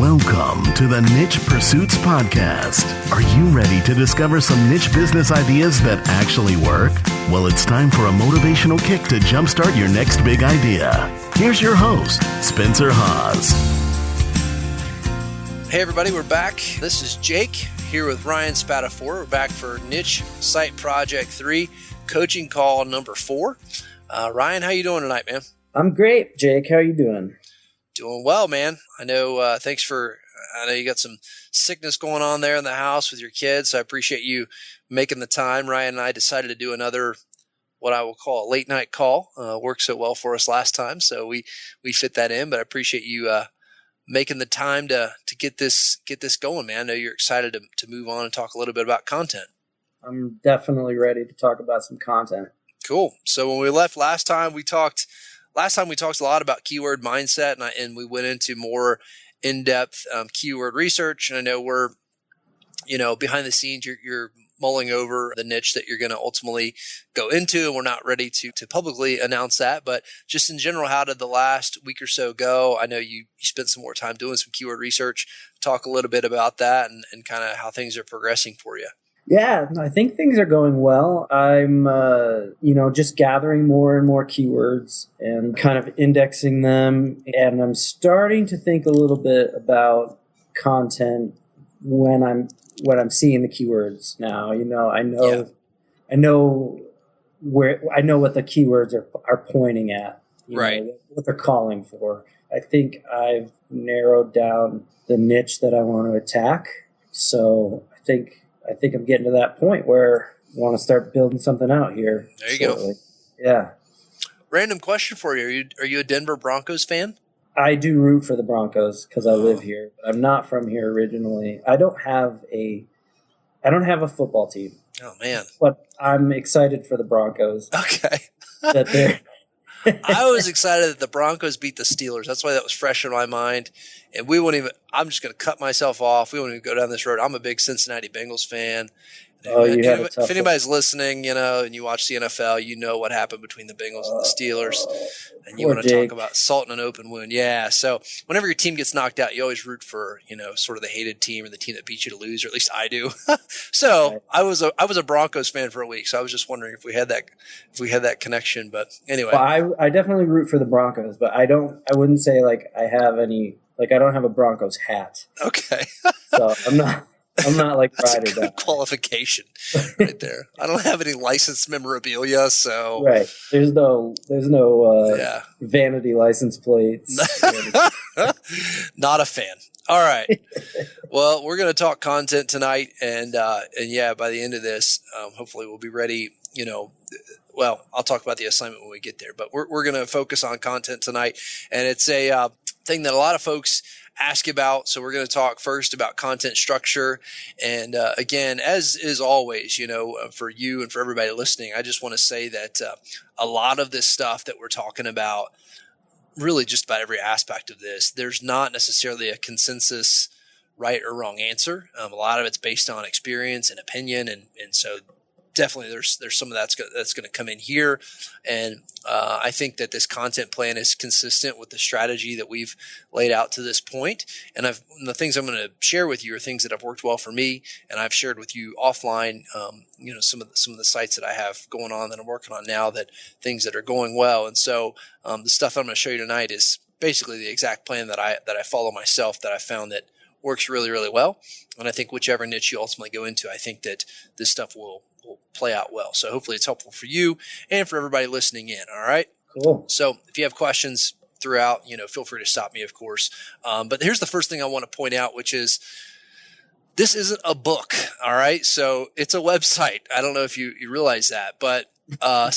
Welcome to the Niche Pursuits Podcast. Are you ready to discover some niche business ideas that actually work? Well, it's time for a motivational kick to jumpstart your next big idea. Here's your host, Spencer Haas. Hey everybody, we're back. This is Jake here with Ryan Spatafor. We're back for Niche Site Project 3, coaching call number 4. Ryan, how you doing tonight, man? I'm great, Jake. How are you doing? Doing well, man. I know you got some sickness going on there in the house with your kids, so I appreciate you making the time. Ryan and I decided to do another, what I will call a late night call. Worked so well for us last time, so we fit that in, but I appreciate you making the time to get this going, man. I know you're excited to move on and talk a little bit about content. I'm definitely ready to talk about some content. Cool. So when we left last time we talked a lot about keyword mindset, and we went into more in-depth keyword research. And I know we're, behind the scenes, you're mulling over the niche that you're going to ultimately go into, and we're not ready to publicly announce that. But just in general, how did the last week or so go? I know you spent some more time doing some keyword research. Talk a little bit about that and kind of how things are progressing for you. Yeah, I think things are going well. I'm, just gathering more and more keywords and kind of indexing them. And I'm starting to think a little bit about content when I'm seeing the keywords now. I know what the keywords are pointing at, right? What they're calling for. I think I've narrowed down the niche that I want to attack. So I think I'm getting to that point where I want to start building something out here. There you go. Yeah. Random question for you. Are you a Denver Broncos fan? I do root for the Broncos because I live here. I'm not from here originally. I don't have a football team. Oh man. But I'm excited for the Broncos. Okay. That they're I was excited that the Broncos beat the Steelers. That's why that was fresh in my mind. And I'm just going to cut myself off. We won't even go down this road. I'm a big Cincinnati Bengals fan. If anybody's listening, and you watch the NFL, you know what happened between the Bengals and the Steelers. And you want to talk about salt in an open wound. Yeah. So whenever your team gets knocked out, you always root for, sort of the hated team or the team that beat you to lose, or at least I do. So I was a Broncos fan for a week. So I was just wondering if we had that connection. But anyway. Well, I definitely root for the Broncos, but I wouldn't say like I have any, like I don't have a Broncos hat. Okay. So I'm not like That's ride a or good die. qualification right there. I don't have any licensed memorabilia, so right. There's no vanity license plates. Not a fan. All right. Well, we're going to talk content tonight, and yeah, by the end of this, hopefully we'll be ready. Well, I'll talk about the assignment when we get there, but we're going to focus on content tonight, and it's a thing that a lot of folks ask about. So we're going to talk first about content structure. And again, as is always, for you and for everybody listening, I just want to say that a lot of this stuff that we're talking about, really just about every aspect of this, there's not necessarily a consensus right or wrong answer. A lot of it's based on experience and opinion. And so definitely there's some of that's going to come in here. And I think that this content plan is consistent with the strategy that we've laid out to this point. And the things I'm going to share with you are things that have worked well for me, and I've shared with you offline, some of the sites that I have going on that I'm working on now, that things that are going well. And so the stuff I'm going to show you tonight is basically the exact plan that I follow myself, that I found that works really, really well. And I think whichever niche you ultimately go into, I think that this stuff will play out well. So hopefully it's helpful for you and for everybody listening in. All right. Cool. So if you have questions throughout, feel free to stop me, of course. But here's the first thing I want to point out, which is this isn't a book. All right. So it's a website. I don't know if you realize that, but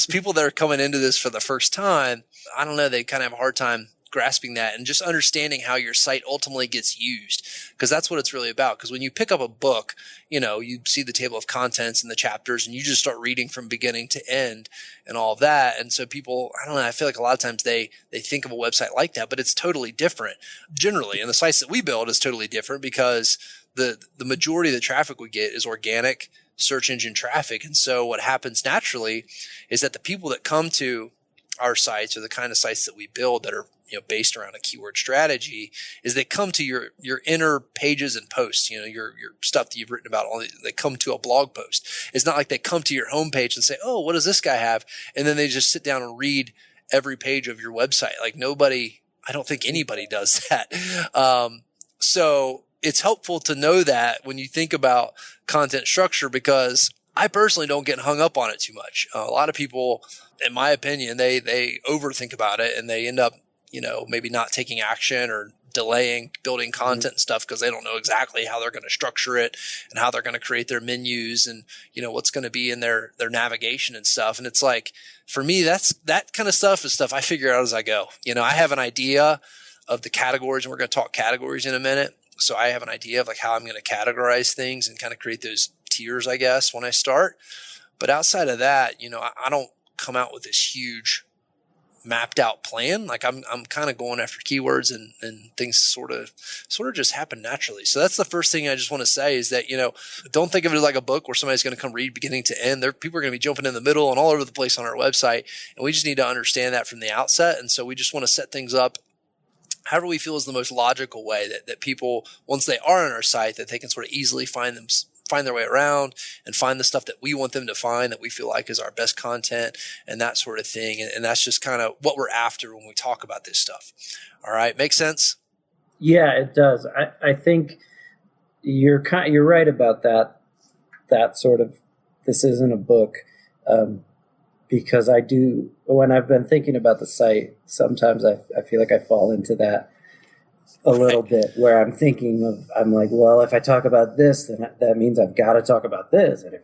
people that are coming into this for the first time, I don't know, they kind of have a hard time grasping that and just understanding how your site ultimately gets used, because that's what it's really about. Because when you pick up a book, you see the table of contents and the chapters, and you just start reading from beginning to end and all of that. And so people, I don't know, I feel like a lot of times they think of a website like that, but it's totally different generally. And the sites that we build is totally different, because the majority of the traffic we get is organic search engine traffic. And so what happens naturally is that the people that come to our sites or the kind of sites that we build that are, based around a keyword strategy is they come to your inner pages and posts, your stuff that you've written about. They come to a blog post. It's not like they come to your homepage and say, oh, what does this guy have? And then they just sit down and read every page of your website. Like I don't think anybody does that. So it's helpful to know that when you think about content structure, because I personally don't get hung up on it too much. A lot of people, in my opinion, they overthink about it and they end up, maybe not taking action or delaying building content and stuff because they don't know exactly how they're going to structure it and how they're going to create their menus and, what's going to be in their navigation and stuff. And it's like, for me, that kind of stuff is stuff I figure out as I go. I have an idea of the categories, and we're going to talk categories in a minute. So I have an idea of like how I'm going to categorize things and kind of create those tiers, I guess, when I start. But outside of that, I don't come out with this huge mapped out plan. Like I'm kind of going after keywords and things sort of just happen naturally. So that's the first thing I just want to say is that, don't think of it like a book where somebody's going to come read beginning to end. People are going to be jumping in the middle and all over the place on our website. And we just need to understand that from the outset. And so we just want to set things up however we feel is the most logical way that people, once they are on our site, that they can sort of easily find their way around and find the stuff that we want them to find that we feel like is our best content and that sort of thing. And that's just kind of what we're after when we talk about this stuff. All right. Make sense? Yeah, it does. I think you're right about that sort of, this isn't a book. Because when I've been thinking about the site, sometimes I feel like I fall into that a little bit where I'm like, well, if I talk about this, then that means I've got to talk about this. And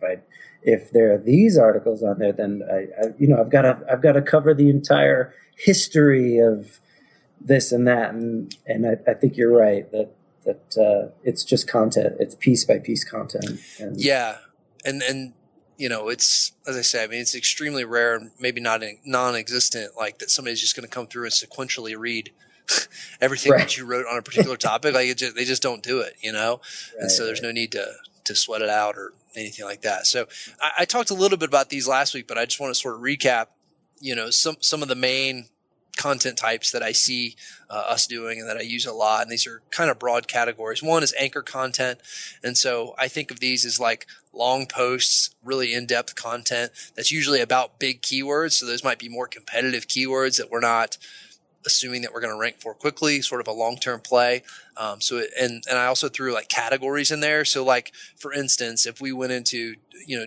if there are these articles on there, then I've got to cover the entire history of this and that. And I think you're right that it's just content. It's piece by piece content. Yeah. And it's, as I say, it's extremely rare and maybe not non-existent, like that somebody's just going to come through and sequentially read everything that you wrote on a particular topic. Like they just don't do it, and so there's no need to sweat it out or anything like that. So I talked a little bit about these last week, but I just want to sort of recap, some of the main content types that I see us doing and that I use a lot. And these are kind of broad categories. One is anchor content. And so I think of these as like long posts, really in-depth content that's usually about big keywords. So those might be more competitive keywords that we're not assuming that we're going to rank for quickly, sort of a long-term play. And I also threw like categories in there. So like, for instance, if we went into,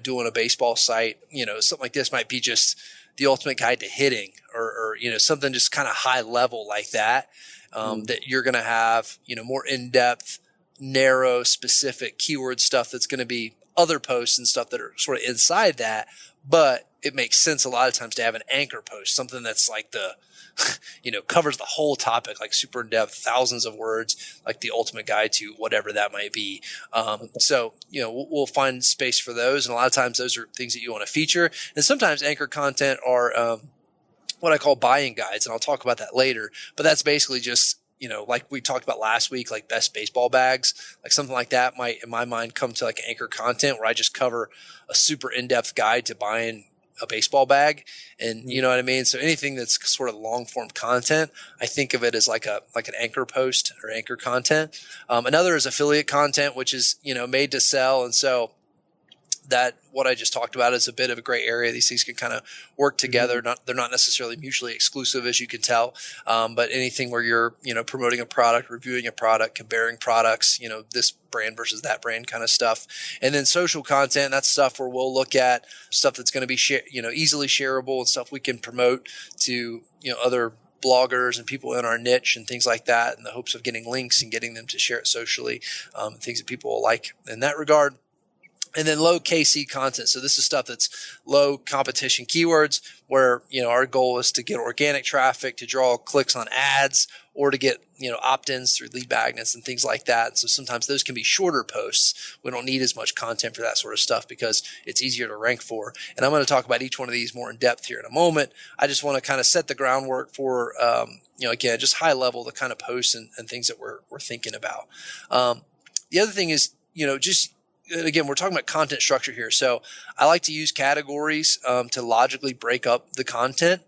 doing a baseball site, something like this might be just the ultimate guide to hitting or something just kind of high level like that, that you're going to have, more in-depth, narrow, specific keyword stuff that's going to be other posts and stuff that are sort of inside that. But it makes sense a lot of times to have an anchor post, something that's like covers the whole topic, like super in depth, thousands of words, like the ultimate guide to whatever that might be. So we'll find space for those. And a lot of times those are things that you want to feature. And sometimes anchor content are, what I call buying guides. And I'll talk about that later, but that's basically just, like we talked about last week, like best baseball bags, like something like that might, in my mind, come to like anchor content where I just cover a super in-depth guide to buying a baseball bag. And you know what I mean? So anything that's sort of long form content, I think of it as like an anchor post or anchor content. Another is affiliate content, which is, made to sell. And so that what I just talked about is a bit of a gray area. These things can kind of work together. They're not necessarily mutually exclusive, as you can tell. But anything where you're, promoting a product, reviewing a product, comparing products, this brand versus that brand kind of stuff. And then social content, that's stuff where we'll look at stuff that's going to be, easily shareable and stuff we can promote to, other bloggers and people in our niche and things like that in the hopes of getting links and getting them to share it socially, things that people will like in that regard. And then low KC content. So this is stuff that's low competition keywords where, our goal is to get organic traffic, to draw clicks on ads, or to get, opt-ins through lead magnets and things like that. So sometimes those can be shorter posts. We don't need as much content for that sort of stuff because it's easier to rank for. And I'm going to talk about each one of these more in depth here in a moment. I just want to kind of set the groundwork for, again, just high level, the kind of posts and things that we're thinking about. The other thing is, again, we're talking about content structure here. So I like to use categories to logically break up the content.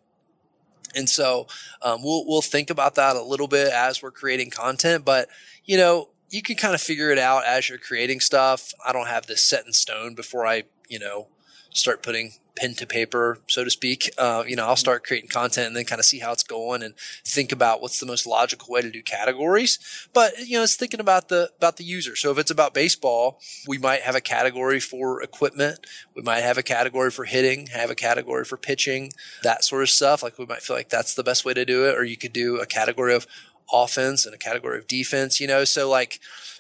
And so we'll think about that a little bit as we're creating content, but you know, you can kind of figure it out as you're creating stuff. I don't have this set in stone before I, you know, start putting pen to paper, so to speak. You know, I'll start creating content and then kind of see how it's going and think about what's the most logical way to do categories. But, you know, it's thinking about the user. So if it's about baseball, we might have a category for equipment. We might have a category for hitting, have a category for pitching, that sort of stuff. Like we might feel like that's the best way to do it. Or you could do a category of offense and a category of defense, you know? So like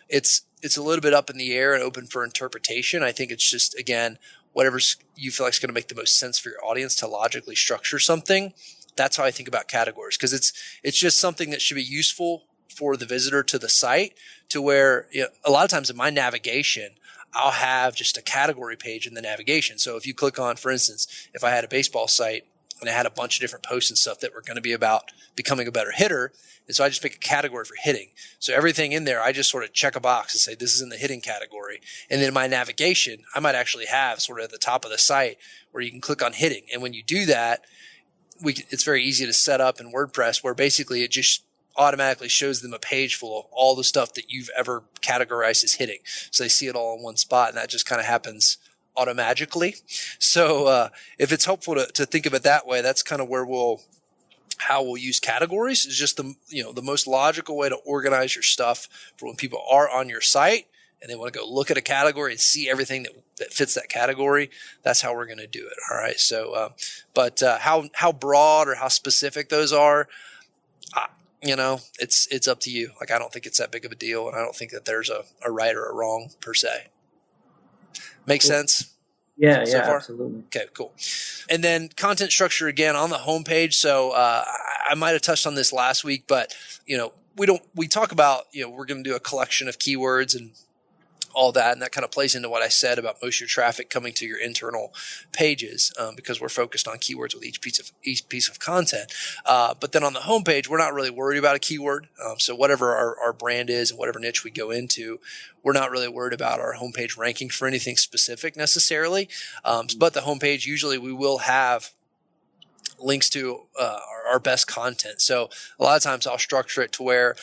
it's a little bit up in the air and open for interpretation. I think it's just, again, whatever you feel like is going to make the most sense for your audience to logically structure something. That's how I think about categories, because it's just something that should be useful for the visitor to the site, to where, you know, a lot of times in my navigation, I'll have just a category page in the navigation. So if you click on, for instance, if I had a baseball site and I had a bunch of different posts and stuff that were going to be about becoming a better hitter, and so I just pick a category for hitting. So everything in there, I just sort of check a box and say, this is in the hitting category. And then in my navigation, I might actually have sort of at the top of the site where you can click on hitting. And when you do that, it's very easy to set up in WordPress, where basically it just automatically shows them a page full of all the stuff that you've ever categorized as hitting. So they see it all in one spot, and that just kind of happens automatically. So if it's helpful to think of it that way, that's kind of where how we'll use categories. Is just the most logical way to organize your stuff for when people are on your site and they want to go look at a category and see everything that fits that category. That's how we're going to do it. All right. So, but how broad or how specific those are, you know, it's up to you. Like, I don't think it's that big of a deal, and I don't think that there's a right or a wrong per se. Make sense? Yeah, so yeah, far? absolutely. Okay, cool. And then content structure again on the homepage. So I might have touched on this last week, but you know, we talk about, you know, we're going to do a collection of keywords and all that, and that kind of plays into what I said about most of your traffic coming to your internal pages, because we're focused on keywords with each piece of content. But then on the homepage, we're not really worried about a keyword. So whatever our brand is and whatever niche we go into, we're not really worried about our homepage ranking for anything specific necessarily. But the homepage, usually we will have links to our best content. So a lot of times I'll structure it to where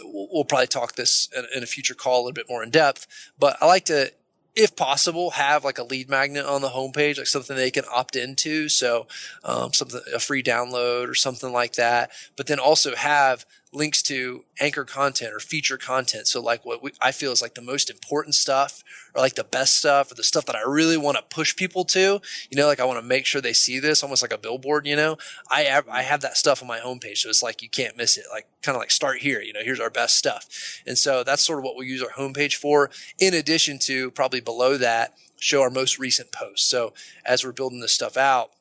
we'll probably talk this in a future call a little bit more in depth, but I like to, if possible, have like a lead magnet on the homepage, like something they can opt into. So a free download or something like that, but then also have links to anchor content or feature content. So like what I feel is like the most important stuff, or like the best stuff, or the stuff that I really want to push people to, you know, like I want to make sure they see this, almost like a billboard, you know, I have that stuff on my homepage. So it's like, you can't miss it. Like kind of like start here, you know, here's our best stuff. And so that's sort of what we use our homepage for, in addition to probably below that, show our most recent posts. So as we're building this stuff out,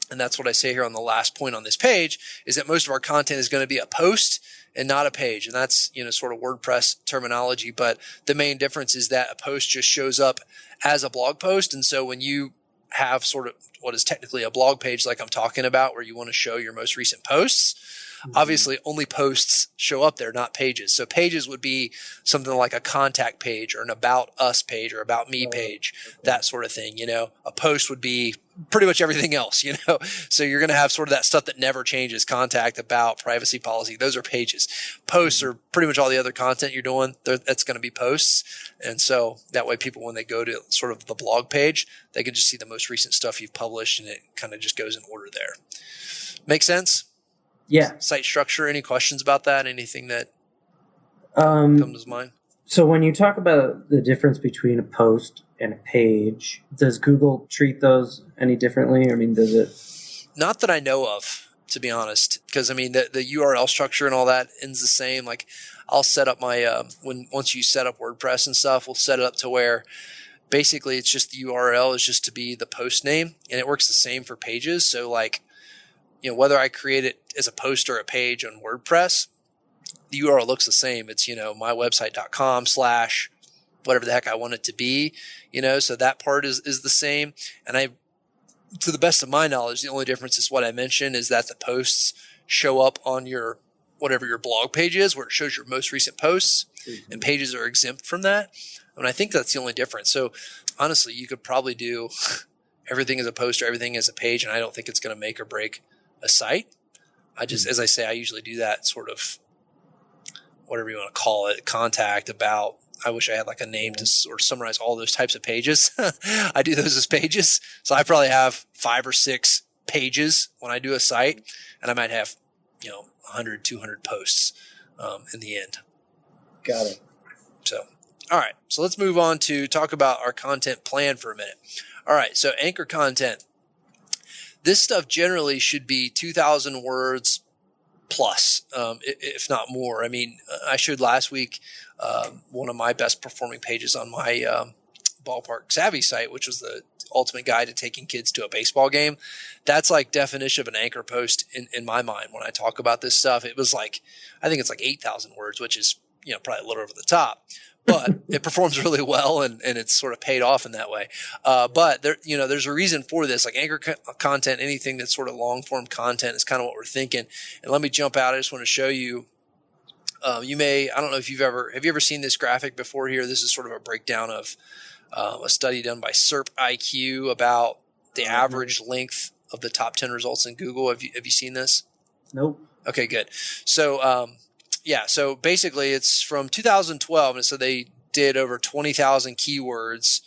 and that's what I say here on the last point on this page, is that most of our content is going to be a post and not a page. And that's, you know, sort of WordPress terminology. But the main difference is that a post just shows up as a blog post. And so when you have sort of what is technically a blog page, like I'm talking about, where you want to show your most recent posts, obviously only posts show up there, not pages. So pages would be something like a contact page or an about us page or about me page, that sort of thing. You know, a post would be pretty much everything else, you know. So you're going to have sort of that stuff that never changes: contact, about, privacy policy. Those are pages. Posts are pretty much all the other content you're doing. That's going to be posts. And so that way people, when they go to sort of the blog page, they can just see the most recent stuff you've published, and it kind of just goes in order there. Make sense? Yeah. Site structure. Any questions about that? Anything that comes to mind? So when you talk about the difference between a post and a page, does Google treat those any differently? I mean, does it? Not that I know of, to be honest, because I mean the URL structure and all that ends the same. Like I'll set up my once you set up WordPress and stuff, we'll set it up to where basically it's just the URL is just to be the post name, and it works the same for pages. So like, you know, whether I create it as a post or a page on WordPress, the URL looks the same. It's, you know, mywebsite.com/ whatever the heck I want it to be, you know, so that part is the same. And to the best of my knowledge, the only difference is what I mentioned, is that the posts show up on your, whatever your blog page is, where it shows your most recent posts, and pages are exempt from that. And I think that's the only difference. So honestly, you could probably do everything as a post or everything as a page, and I don't think it's going to make or break a site. As I say, I usually do that sort of, whatever you want to call it, contact, about. I wish I had like a name to sort of summarize all those types of pages. I do those as pages. So I probably have 5 or 6 pages when I do a site, and I might have, 100, 200 posts in the end. Got it. So, all right. So let's move on to talk about our content plan for a minute. All right. So anchor content. This stuff generally should be 2,000 words plus, if not more. I mean, I showed last week one of my best performing pages on my Ballpark Savvy site, which was the ultimate guide to taking kids to a baseball game. That's like definition of an anchor post in my mind. When I talk about this stuff, it was like, I think it's like 8,000 words, which is, probably a little over the top, but it performs really well, and it's sort of paid off in that way. But there, there's a reason for this. Like anchor content, anything that's sort of long form content is kind of what we're thinking. And let me jump out. I just want to show you. I don't know if have you ever seen this graphic before here? This is sort of a breakdown of a study done by SERP IQ about the average length of the top 10 results in Google. Have you seen this? Nope. Okay, good. So, so basically it's from 2012. And so they did over 20,000 keywords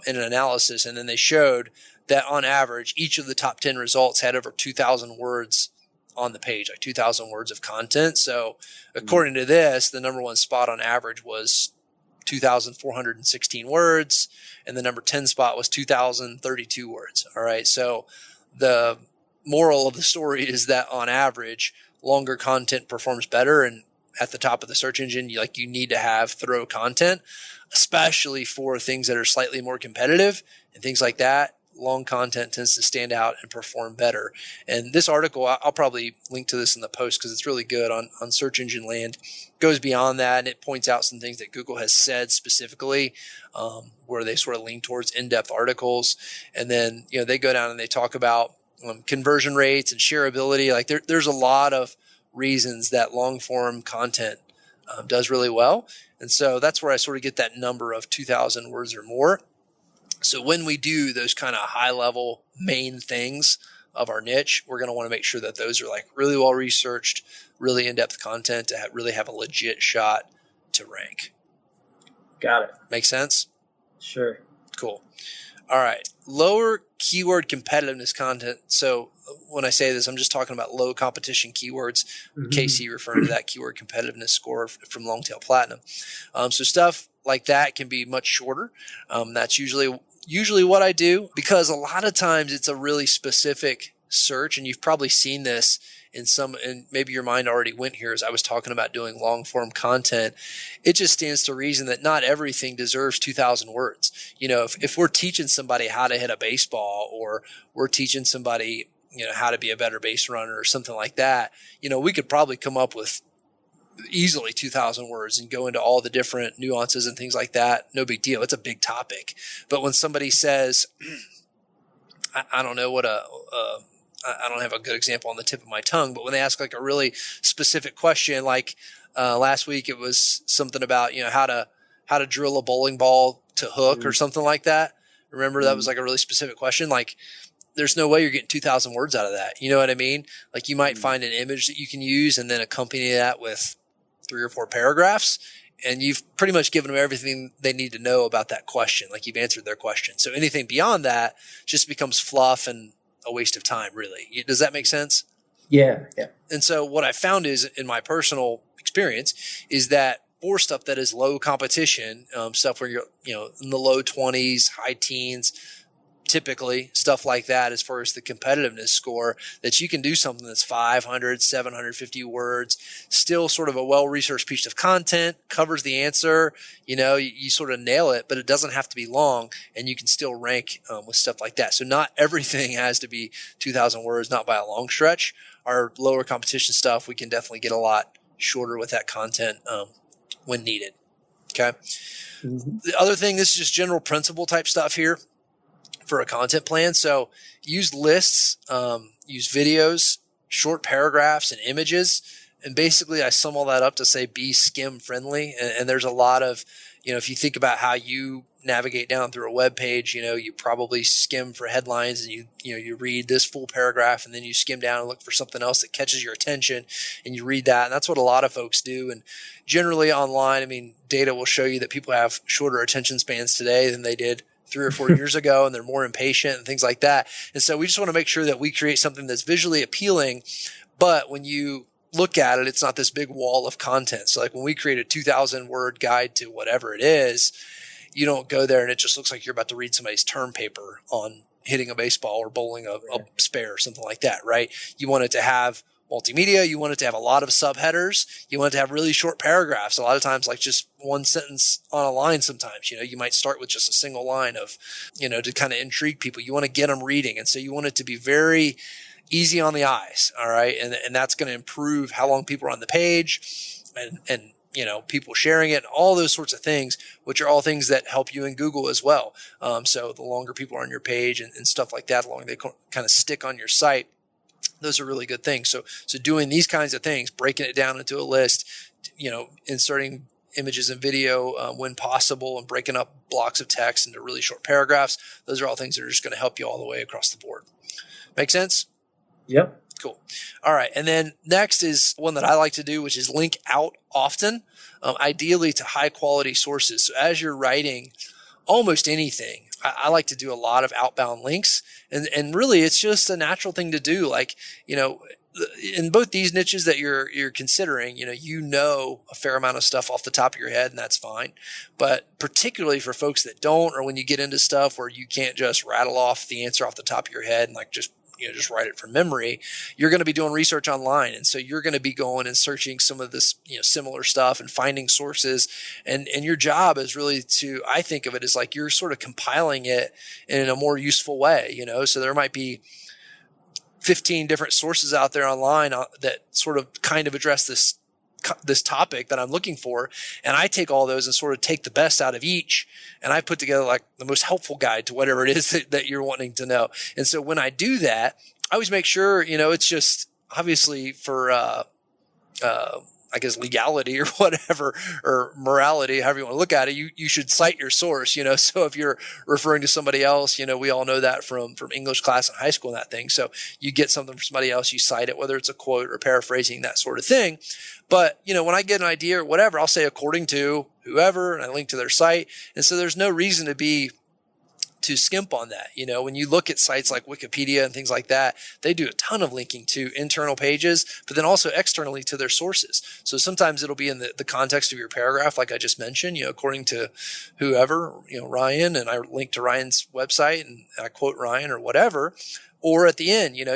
in an analysis. And then they showed that on average, each of the top 10 results had over 2,000 words on the page, like 2,000 words of content. So according to this, the number one spot on average was 2,416 words, and the number 10 spot was 2,032 words. All right. So the moral of the story is that on average, longer content performs better. And at the top of the search engine, you need to have thorough content, especially for things that are slightly more competitive and things like that. Long content tends to stand out and perform better. And this article, I'll probably link to this in the post because it's really good on search engine land. Goes beyond that, and it points out some things that Google has said specifically, where they sort of lean towards in-depth articles. And then, they go down and they talk about conversion rates and shareability. Like there's a lot of reasons that long form content does really well. And so that's where I sort of get that number of 2,000 words or more. So when we do those kind of high level main things of our niche, we're going to want to make sure that those are like really well researched, really in-depth content to really have a legit shot to rank. Got it. Make sense? Sure. Cool. All right. Lower keyword competitiveness content. So when I say this, I'm just talking about low competition keywords. Casey referring to that keyword competitiveness score from Longtail Platinum. So stuff like that can be much shorter. That's usually what I do, because a lot of times it's a really specific search, and you've probably seen this and maybe your mind already went here as I was talking about doing long form content. It just stands to reason that not everything deserves 2,000 words. If we're teaching somebody how to hit a baseball, or we're teaching somebody, how to be a better base runner or something like that, we could probably come up with easily 2,000 words and go into all the different nuances and things like that. No big deal. It's a big topic. But when somebody says, I don't know what I don't have a good example on the tip of my tongue, but when they ask like a really specific question, like last week it was something about, how to drill a bowling ball to hook or something like that. Remember, that was like a really specific question. Like, there's no way you're getting 2,000 words out of that. You know what I mean? Like, you might find an image that you can use and then accompany that with 3 or 4 paragraphs, and you've pretty much given them everything they need to know about that question. Like, you've answered their question. So anything beyond that just becomes fluff and a waste of time, really. Does that make sense? Yeah. And so what I found is, in my personal experience, is that for stuff that is low competition, stuff where you're, in the low 20s, high teens, typically stuff like that, as far as the competitiveness score, that you can do something that's 500, 750 words, still sort of a well-researched piece of content, covers the answer, you sort of nail it, but it doesn't have to be long, and you can still rank with stuff like that. So not everything has to be 2,000 words, not by a long stretch. Our lower competition stuff, we can definitely get a lot shorter with that content when needed. Okay. The other thing, this is just general principle type stuff here for a content plan. So use lists, use videos, short paragraphs, and images. And basically I sum all that up to say be skim friendly. And there's a lot of, if you think about how you navigate down through a web page, you probably skim for headlines and you read this full paragraph and then you skim down and look for something else that catches your attention and you read that. And that's what a lot of folks do. And generally online, data will show you that people have shorter attention spans today than they did 3 or 4 years ago, and they're more impatient and things like that. And so we just want to make sure that we create something that's visually appealing, but when you look at it, it's not this big wall of content. So like when we create a 2,000 word guide to whatever it is, you don't go there and it just looks like you're about to read somebody's term paper on hitting a baseball or bowling a spare or something like that, right? You want it to have multimedia. You want it to have a lot of subheaders. You want it to have really short paragraphs. A lot of times, like just one sentence on a line sometimes. You might start with just a single line of, to kind of intrigue people. You want to get them reading. And so you want it to be very easy on the eyes, all right? And that's going to improve how long people are on the page and people sharing it, all those sorts of things, which are all things that help you in Google as well. So the longer people are on your page and stuff like that, the longer they kind of stick on your site, those are really good things. So doing these kinds of things, breaking it down into a list, inserting images and video when possible and breaking up blocks of text into really short paragraphs, those are all things that are just going to help you all the way across the board. Make sense? Yep. Cool. All right. And then next is one that I like to do, which is link out often, ideally to high quality sources. So as you're writing almost anything, I like to do a lot of outbound links, and really it's just a natural thing to do. Like, in both these niches that you're considering, a fair amount of stuff off the top of your head, and that's fine. But particularly for folks that don't, or when you get into stuff where you can't just rattle off the answer off the top of your head and just write it from memory, you're going to be doing research online. And so you're going to be going and searching some of this, similar stuff and finding sources. And your job is really I think of it as like you're sort of compiling it in a more useful way, so there might be 15 different sources out there online that sort of kind of address this topic that I'm looking for. And I take all those and sort of take the best out of each. And I put together like the most helpful guide to whatever it is that you're wanting to know. And so when I do that, I always make sure, it's just obviously for, I guess legality or whatever, or morality, however you want to look at it, you should cite your source, so if you're referring to somebody else, we all know that from English class in high school and that thing. So you get something from somebody else, you cite it, whether it's a quote or paraphrasing, that sort of thing. But, when I get an idea or whatever, I'll say according to whoever, and I link to their site. And so there's no reason to skimp on that. When you look at sites like Wikipedia and things like that, they do a ton of linking to internal pages, but then also externally to their sources. So sometimes it'll be in the context of your paragraph, like I just mentioned, according to whoever, Ryan, and I link to Ryan's website and I quote Ryan or whatever. Or at the end, you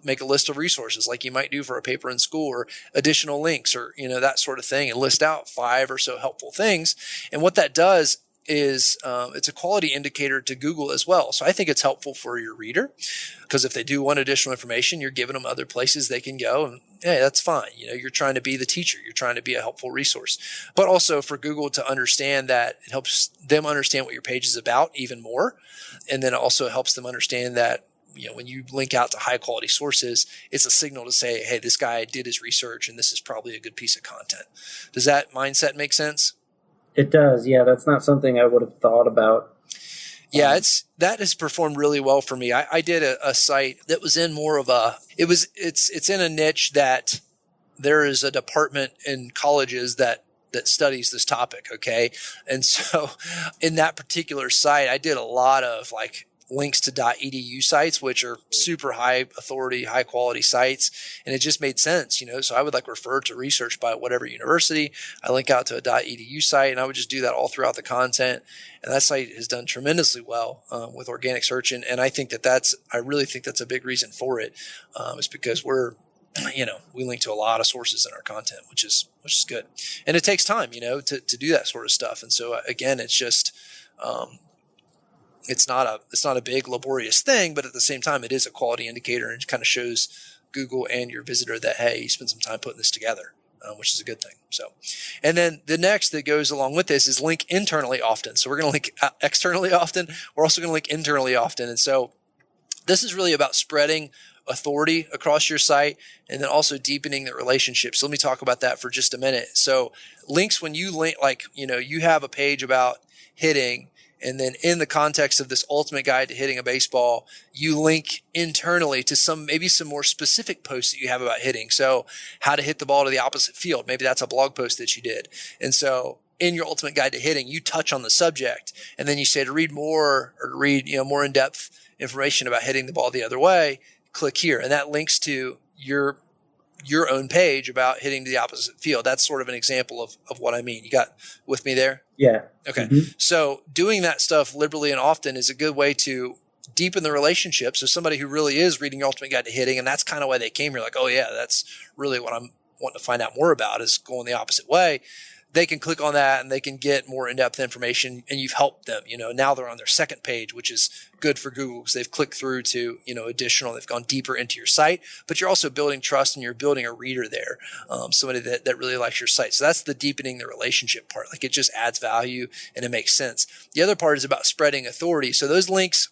make a list of resources like you might do for a paper in school, or additional links, or, that sort of thing, and list out 5 or so helpful things. And what that does is it's a quality indicator to Google as well. So I think it's helpful for your reader, because if they do want additional information, you're giving them other places they can go, and hey, that's fine. You're trying to be the teacher. You're trying to be a helpful resource. But also for Google to understand that it helps them understand what your page is about even more. And then it also helps them understand that when you link out to high quality sources, it's a signal to say, hey, this guy did his research and this is probably a good piece of content. Does that mindset make sense? It does. Yeah. That's not something I would have thought about. Yeah, that has performed really well for me. I did a site that was in more of it's in a niche that there is a department in colleges that studies this topic. Okay. And so in that particular site, I did a lot of like links to .edu sites, which are super high authority, high quality sites. And it just made sense, so I would like refer to research by whatever university. I link out to a .edu site, and I would just do that all throughout the content. And that site has done tremendously well with organic search. And I think I really think that's a big reason for it. Is because we link to a lot of sources in our content, which is good. And it takes time, to do that sort of stuff. And so again, it's just, it's not a big laborious thing, but at the same time, it is a quality indicator, and it kind of shows Google and your visitor that, hey, you spent some time putting this together, which is a good thing. So, and then the next that goes along with this is link internally often. So we're going to link externally often. We're also going to link internally often. And so this is really about spreading authority across your site, and then also deepening the relationship. So let me talk about that for just a minute. So links, when you link, like, you have a page about hitting, and then in the context of this ultimate guide to hitting a baseball, you link internally to maybe some more specific posts that you have about hitting. So how to hit the ball to the opposite field. Maybe that's a blog post that you did. And so in your ultimate guide to hitting, you touch on the subject, and then you say to read more, or to read, more in-depth information about hitting the ball the other way, click here. And that links to your own page about hitting to the opposite field. That's sort of an example of what I mean. You got with me there? Yeah. Okay. Mm-hmm. So doing that stuff liberally and often is a good way to deepen the relationship. So somebody who really is reading your ultimate guide to hitting, and that's kind of why they came here, like, oh yeah, that's really what I'm wanting to find out more about, is going the opposite way. They can click on that and they can get more in-depth information, and you've helped them. Now they're on their second page, which is good for Google because they've clicked through to, additional, they've gone deeper into your site, but you're also building trust and you're building a reader there, somebody that really likes your site. So that's the deepening the relationship part. Like, it just adds value and it makes sense. The other part is about spreading authority. So those links,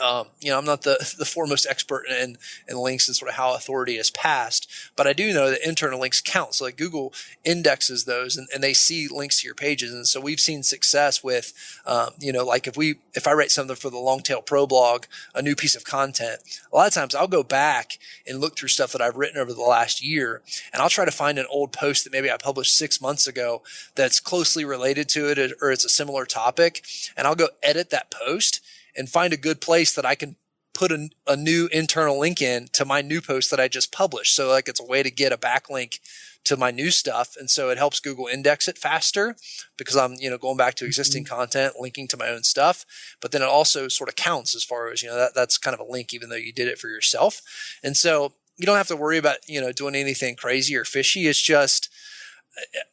I'm not the foremost expert in links and sort of how authority is passed, but I do know that internal links count. So like Google indexes those and they see links to your pages. And so we've seen success with, like if I write something for the Longtail Pro blog, a new piece of content, a lot of times I'll go back and look through stuff that I've written over the last year, and I'll try to find an old post that maybe I published 6 months ago that's closely related to it, or it's a similar topic. And I'll go edit that post and find a good place that I can put a new internal link in to my new post that I just published. So like, it's a way to get a backlink to my new stuff. And so it helps Google index it faster because I'm, going back to existing content, linking to my own stuff. But then it also sort of counts as far as, that's kind of a link, even though you did it for yourself. And so you don't have to worry about, doing anything crazy or fishy. It's just,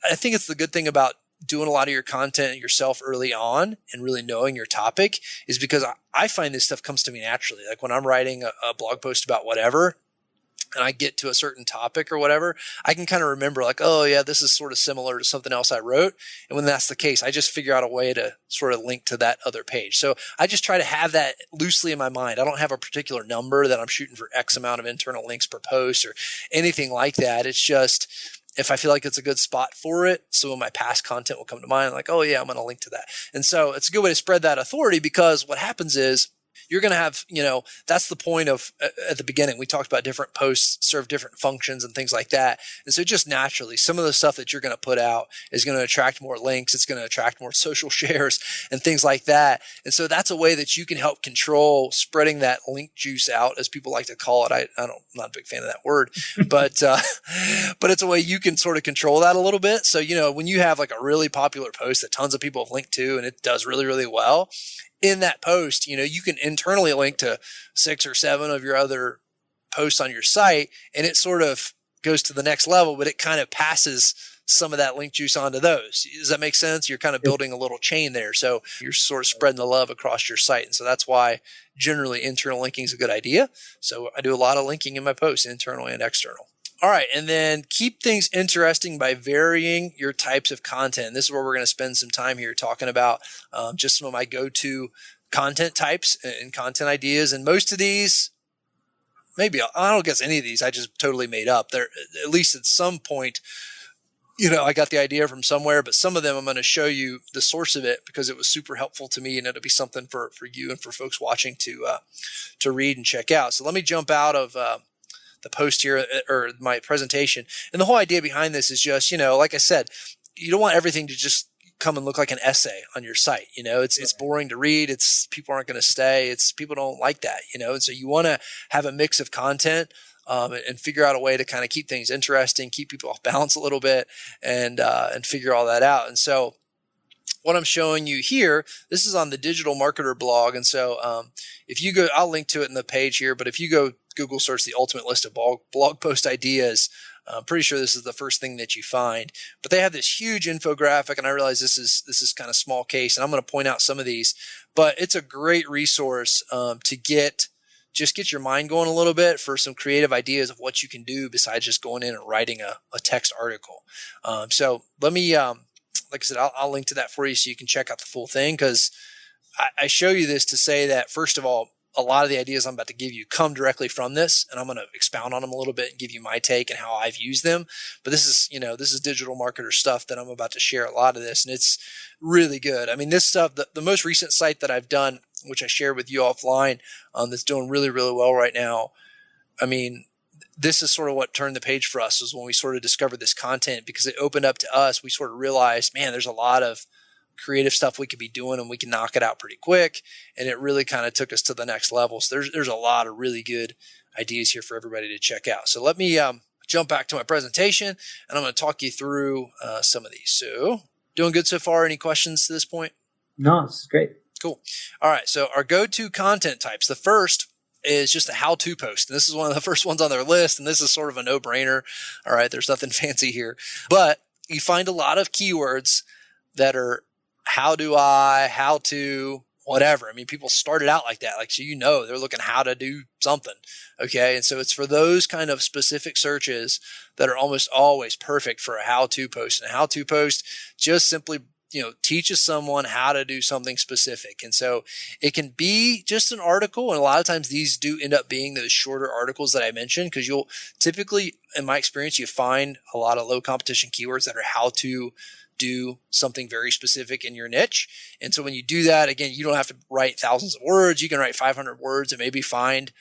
I think it's the good thing about doing a lot of your content yourself early on and really knowing your topic is because I find this stuff comes to me naturally. Like when I'm writing a blog post about whatever, and I get to a certain topic or whatever, I can kind of remember like, oh yeah, this is sort of similar to something else I wrote. And when that's the case, I just figure out a way to sort of link to that other page. So I just try to have that loosely in my mind. I don't have a particular number that I'm shooting for X amount of internal links per post or anything like that. It's just, if I feel like it's a good spot for it, some of my past content will come to mind, like, oh yeah, I'm going to link to that. And so it's a good way to spread that authority, because what happens is you're going to have, that's the point of, at the beginning, we talked about different posts serve different functions and things like that. And so just naturally, some of the stuff that you're going to put out is going to attract more links. It's going to attract more social shares and things like that. And so that's a way that you can help control spreading that link juice out, as people like to call it. I'm not a big fan of that word, but it's a way you can sort of control that a little bit. So, when you have like a really popular post that tons of people have linked to and it does really, really well, in that post, you can internally link to 6 or 7 of your other posts on your site, and it sort of goes to the next level, but it kind of passes some of that link juice onto those. Does that make sense? You're kind of building a little chain there. So you're sort of spreading the love across your site. And so that's why generally internal linking is a good idea. So I do a lot of linking in my posts, internal and external. All right. And then keep things interesting by varying your types of content. This is where we're going to spend some time here talking about just some of my go-to content types and content ideas. And most of these, maybe I don't guess any of these I just totally made up. They're, at least at some point, I got the idea from somewhere, but some of them I'm going to show you the source of it because it was super helpful to me, and it'll be something for you and for folks watching to read and check out. So let me jump out of the post here, or my presentation. And the whole idea behind this is just, like I said, you don't want everything to just come and look like an essay on your site. It's boring to read. People aren't going to stay. People don't like that, and so you want to have a mix of content, and figure out a way to kind of keep things interesting, keep people off balance a little bit, and figure all that out. And so what I'm showing you here, this is on the Digital Marketer blog. And so if you go, I'll link to it in the page here, but if you go Google search the ultimate list of blog post ideas, I'm pretty sure this is the first thing that you find. But they have this huge infographic, and I realize this is kind of small case, and I'm going to point out some of these. But it's a great resource to get your mind going a little bit for some creative ideas of what you can do besides just going in and writing a text article. So let me, like I said, I'll link to that for you so you can check out the full thing, because I show you this to say that, first of all, a lot of the ideas I'm about to give you come directly from this, and I'm going to expound on them a little bit and give you my take and how I've used them. But this is digital marketer stuff that I'm about to share, a lot of this, and it's really good. I mean, this stuff, the most recent site that I've done, which I shared with you offline, that's doing really, really well right now. I mean, this is sort of what turned the page for us, was when we sort of discovered this content, because it opened up to us. We sort of realized, man, there's a lot of creative stuff we could be doing, and we can knock it out pretty quick. And it really kind of took us to the next level. So there's a lot of really good ideas here for everybody to check out. So let me jump back to my presentation, and I'm going to talk you through some of these. So doing good so far? Any questions to this point? No, this is great. Cool. All right. So our go-to content types, the first is just a how-to post. And this is one of the first ones on their list, and this is sort of a no-brainer. All right. There's nothing fancy here, but you find a lot of keywords that are how to, whatever. I mean, people started out like that. Like, so, they're looking how to do something. Okay. And so it's for those kind of specific searches that are almost always perfect for a how-to post. And a how-to post just simply, teaches someone how to do something specific. And so it can be just an article. And a lot of times these do end up being those shorter articles that I mentioned, because you'll typically, in my experience, you find a lot of low competition keywords that are how to do something very specific in your niche. And so when you do that, again, you don't have to write thousands of words. You can write 500 words and maybe find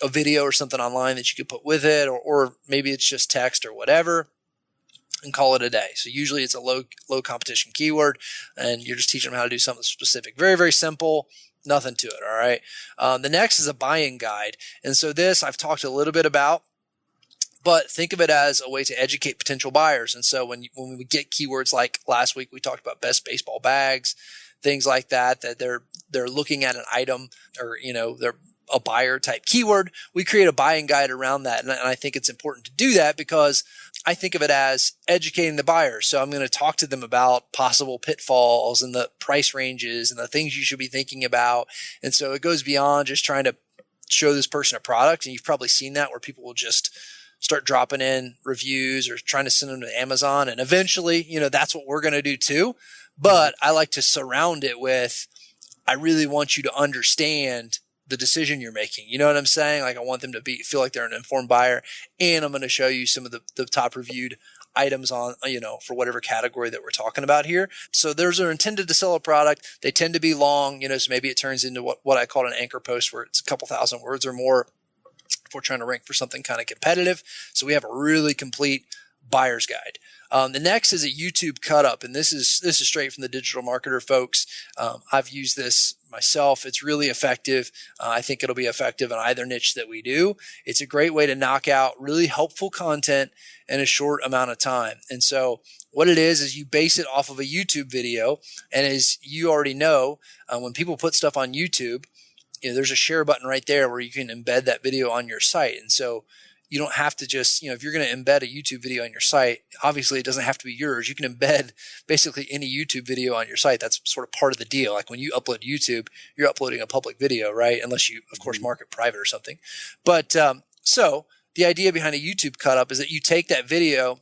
a video or something online that you could put with it, or maybe it's just text or whatever, and call it a day. So usually it's a low competition keyword, and you're just teaching them how to do something specific. Very, very simple. Nothing to it. All right. The next is a buying guide. And so this I've talked a little bit about, but think of it as a way to educate potential buyers. And so when we get keywords like last week, we talked about best baseball bags, things like that they're looking at an item, or, they're a buyer type keyword, we create a buying guide around that. And I think it's important to do that, because I think of it as educating the buyer. So I'm going to talk to them about possible pitfalls and the price ranges and the things you should be thinking about. And so it goes beyond just trying to show this person a product. And you've probably seen that, where people will just start dropping in reviews or trying to send them to Amazon. And eventually, that's what we're going to do too. But I like to surround it with, I really want you to understand the decision you're making. You know what I'm saying? Like, I want them to feel like they're an informed buyer, and I'm going to show you some of the top reviewed items on, for whatever category that we're talking about here. So those are intended to sell a product. They tend to be long, so maybe it turns into what I call an anchor post, where it's a couple thousand words or more, if we're trying to rank for something kind of competitive. So we have a really complete buyer's guide. The next is a YouTube cut up, and this is straight from the digital marketer folks. I've used this myself. It's really effective. I think it'll be effective in either niche that we do. It's a great way to knock out really helpful content in a short amount of time. And so what it is you base it off of a YouTube video. And as you already know, when people put stuff on YouTube, there's a share button right there where you can embed that video on your site. And so you don't have to just, if you're going to embed a YouTube video on your site, obviously it doesn't have to be yours. You can embed basically any YouTube video on your site. That's sort of part of the deal. Like when you upload to YouTube, you're uploading a public video, right? Unless you, of course, mark it private or something. But so the idea behind a YouTube cut up is that you take that video,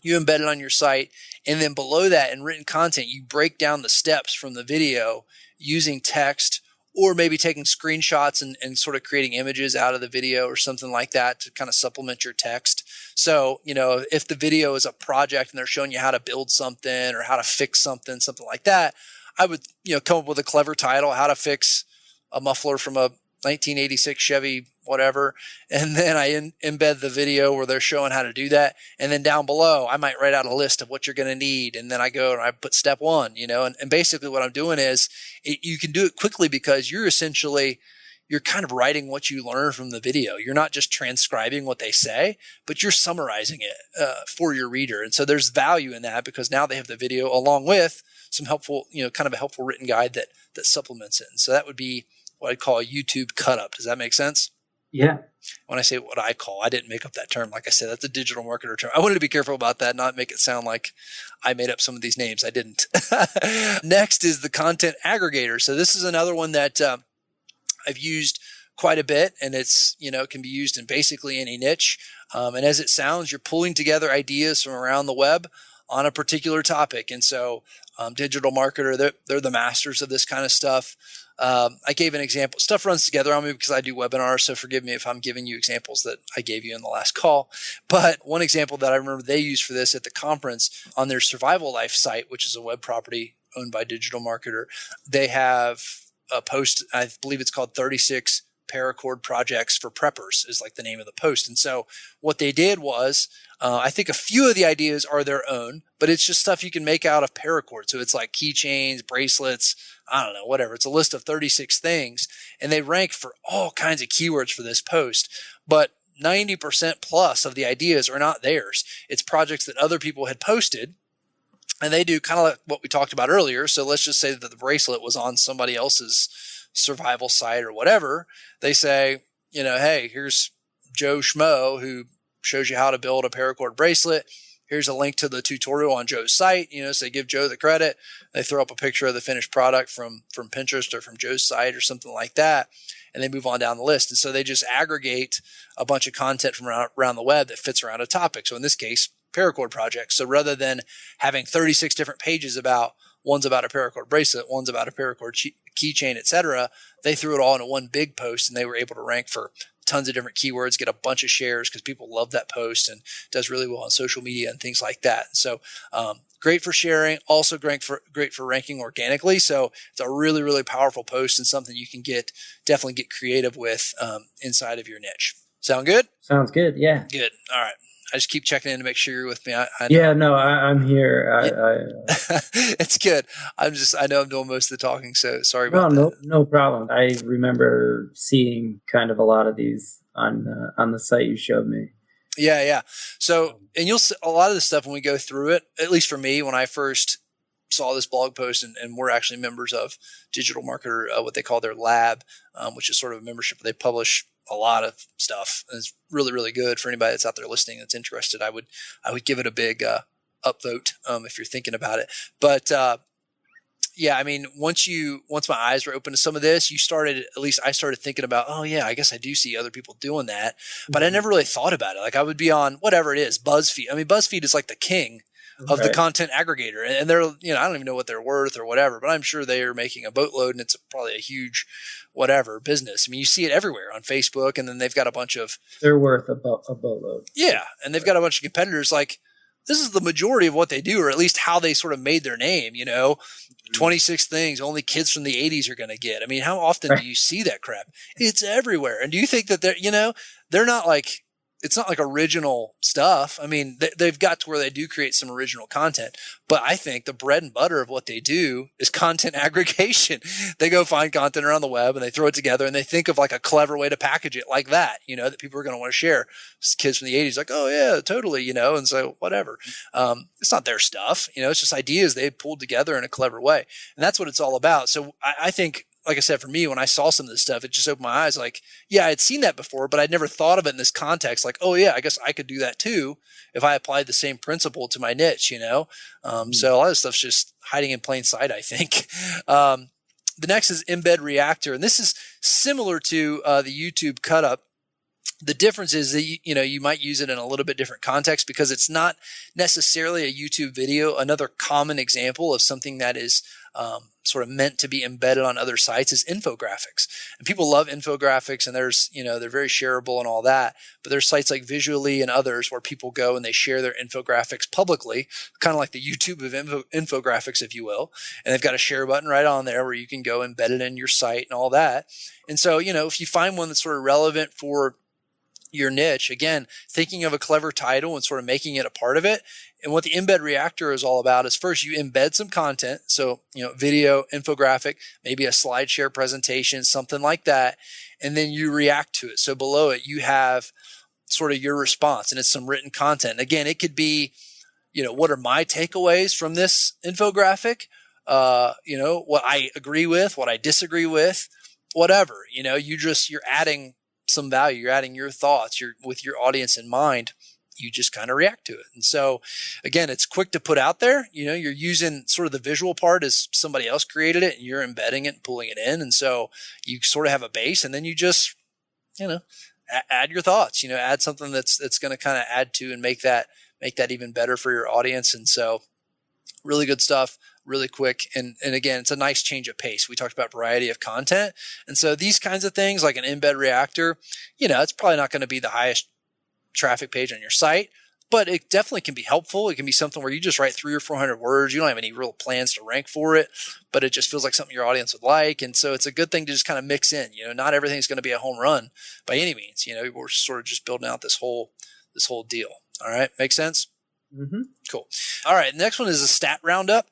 you embed it on your site, and then below that in written content, you break down the steps from the video using text, or maybe taking screenshots and sort of creating images out of the video or something like that to kind of supplement your text. So, if the video is a project and they're showing you how to build something or how to fix something like that, I would, come up with a clever title, how to fix a muffler from a 1986 Chevy, whatever. And then I embed the video where they're showing how to do that. And then down below, I might write out a list of what you're going to need. And then I go and I put step one, and basically what I'm doing is you can do it quickly, because you're kind of writing what you learn from the video. You're not just transcribing what they say, but you're summarizing it for your reader. And so there's value in that, because now they have the video along with some helpful, kind of a helpful written guide that supplements it. And so that would be what I'd call a YouTube cut up. Does that make sense? Yeah. When I say what I didn't make up that term. Like I said, that's a digital marketer term. I wanted to be careful about that, not make it sound like I made up some of these names. I didn't. Next is the content aggregator. So this is another one that I've used quite a bit, and it's, it can be used in basically any niche. And as it sounds, you're pulling together ideas from around the web on a particular topic. And so digital marketer, they're the masters of this kind of stuff. I gave an example. Stuff runs together on me because I do webinars, so forgive me if I'm giving you examples that I gave you in the last call. But one example that I remember they used for this at the conference on their Survival Life site, which is a web property owned by Digital Marketer, they have a post, I believe it's called 36 paracord projects for preppers is like the name of the post. And so what they did was, I think a few of the ideas are their own, but it's just stuff you can make out of paracord. So it's like keychains, bracelets, I don't know, whatever. It's a list of 36 things, and they rank for all kinds of keywords for this post. But 90% plus of the ideas are not theirs. It's projects that other people had posted, and they do kind of like what we talked about earlier. So let's just say that the bracelet was on somebody else's survival site or whatever. They say, hey, here's Joe Schmo who shows you how to build a paracord bracelet. Here's a link to the tutorial on Joe's site. So they give Joe the credit. They throw up a picture of the finished product from Pinterest or from Joe's site or something like that, and they move on down the list. And so they just aggregate a bunch of content from around the web that fits around a topic. So in this case, paracord projects. So rather than having 36 different pages one's about a paracord bracelet, one's about a paracord keychain, etc., they threw it all into one big post, and they were able to rank for tons of different keywords, get a bunch of shares because people love that post, and does really well on social media and things like that. And so great for sharing, also great for ranking organically. So it's a really, really powerful post and something you can definitely get creative with inside of your niche. Sound good? Sounds good. Yeah. Good. All right. I just keep checking in to make sure you're with me. I know. Yeah, no, I'm here. It's good. I know I'm doing most of the talking, so sorry about that. No problem. I remember seeing kind of a lot of these on the site you showed me. Yeah. So, and you'll see a lot of the stuff when we go through it, at least for me, when I first saw this blog post, and we're actually members of Digital Marketer, what they call their lab, which is sort of a membership where they publish a lot of stuff. And it's really, really good for anybody that's out there listening that's interested. I would give it a big upvote if you're thinking about it. But yeah, I mean, once my eyes were open to some of this, I started thinking about, oh yeah, I guess I do see other people doing that, but I never really thought about it. Like I would be on whatever it is, BuzzFeed. I mean, BuzzFeed is like the king of the content aggregator, and they're, I don't even know what they're worth or whatever, but I'm sure they are making a boatload, and it's probably a huge whatever business. I mean, you see it everywhere on Facebook, and then they've got a bunch of, they're worth a boatload. Yeah. And they've got a bunch of competitors. Like this is the majority of what they do, or at least how they sort of made their name, 26 things only kids from the 80s are going to get. I mean, how often do you see that crap? It's everywhere. And do you think that they're not like, it's not like original stuff. I mean, they've got to where they do create some original content, but I think the bread and butter of what they do is content aggregation. They go find content around the web and they throw it together, and they think of like a clever way to package it like that, that people are going to want to share. Kids from the 80s, like, oh yeah, totally, and so whatever. It's not their stuff, it's just ideas they pulled together in a clever way. And that's what it's all about. So I think, like I said, for me, when I saw some of this stuff, it just opened my eyes. Like, yeah, I'd seen that before, but I'd never thought of it in this context. Like, oh yeah, I guess I could do that too if I applied the same principle to my niche, So a lot of stuff's just hiding in plain sight, I think. The next is embed reactor. And this is similar to the YouTube cut up. The difference is that, you might use it in a little bit different context because it's not necessarily a YouTube video. Another common example of something that is sort of meant to be embedded on other sites is infographics. And people love infographics, and there's, they're very shareable and all that. But there's sites like Visually and others where people go and they share their infographics publicly, kind of like the YouTube of infographics, if you will. And they've got a share button right on there where you can go embed it in your site and all that. And so, if you find one that's sort of relevant for your niche, again, thinking of a clever title and sort of making it a part of it. And what the embed reactor is all about is first you embed some content. So, video, infographic, maybe a slide share presentation, something like that. And then you react to it. So below it, you have sort of your response, and it's some written content. And again, it could be, what are my takeaways from this infographic? What I agree with, what I disagree with, whatever, you're adding some value. You're adding your thoughts. You're with your audience in mind. You just kind of react to it. And so again, it's quick to put out there. You're using sort of the visual part as somebody else created it, and you're embedding it and pulling it in. And so you sort of have a base, and then you just, add your thoughts, add something that's going to kind of add to and make that even better for your audience. And so really good stuff. really quick. And again, it's a nice change of pace. We talked about variety of content. And so these kinds of things like an embed reactor, it's probably not going to be the highest traffic page on your site, but it definitely can be helpful. It can be something where you just write 300 or 400 words. You don't have any real plans to rank for it, but it just feels like something your audience would like. And so it's a good thing to just kind of mix in. Not everything's going to be a home run by any means. We're sort of just building out this whole deal. All right. Make sense? Mm-hmm. Cool. All right. The next one is a stat roundup.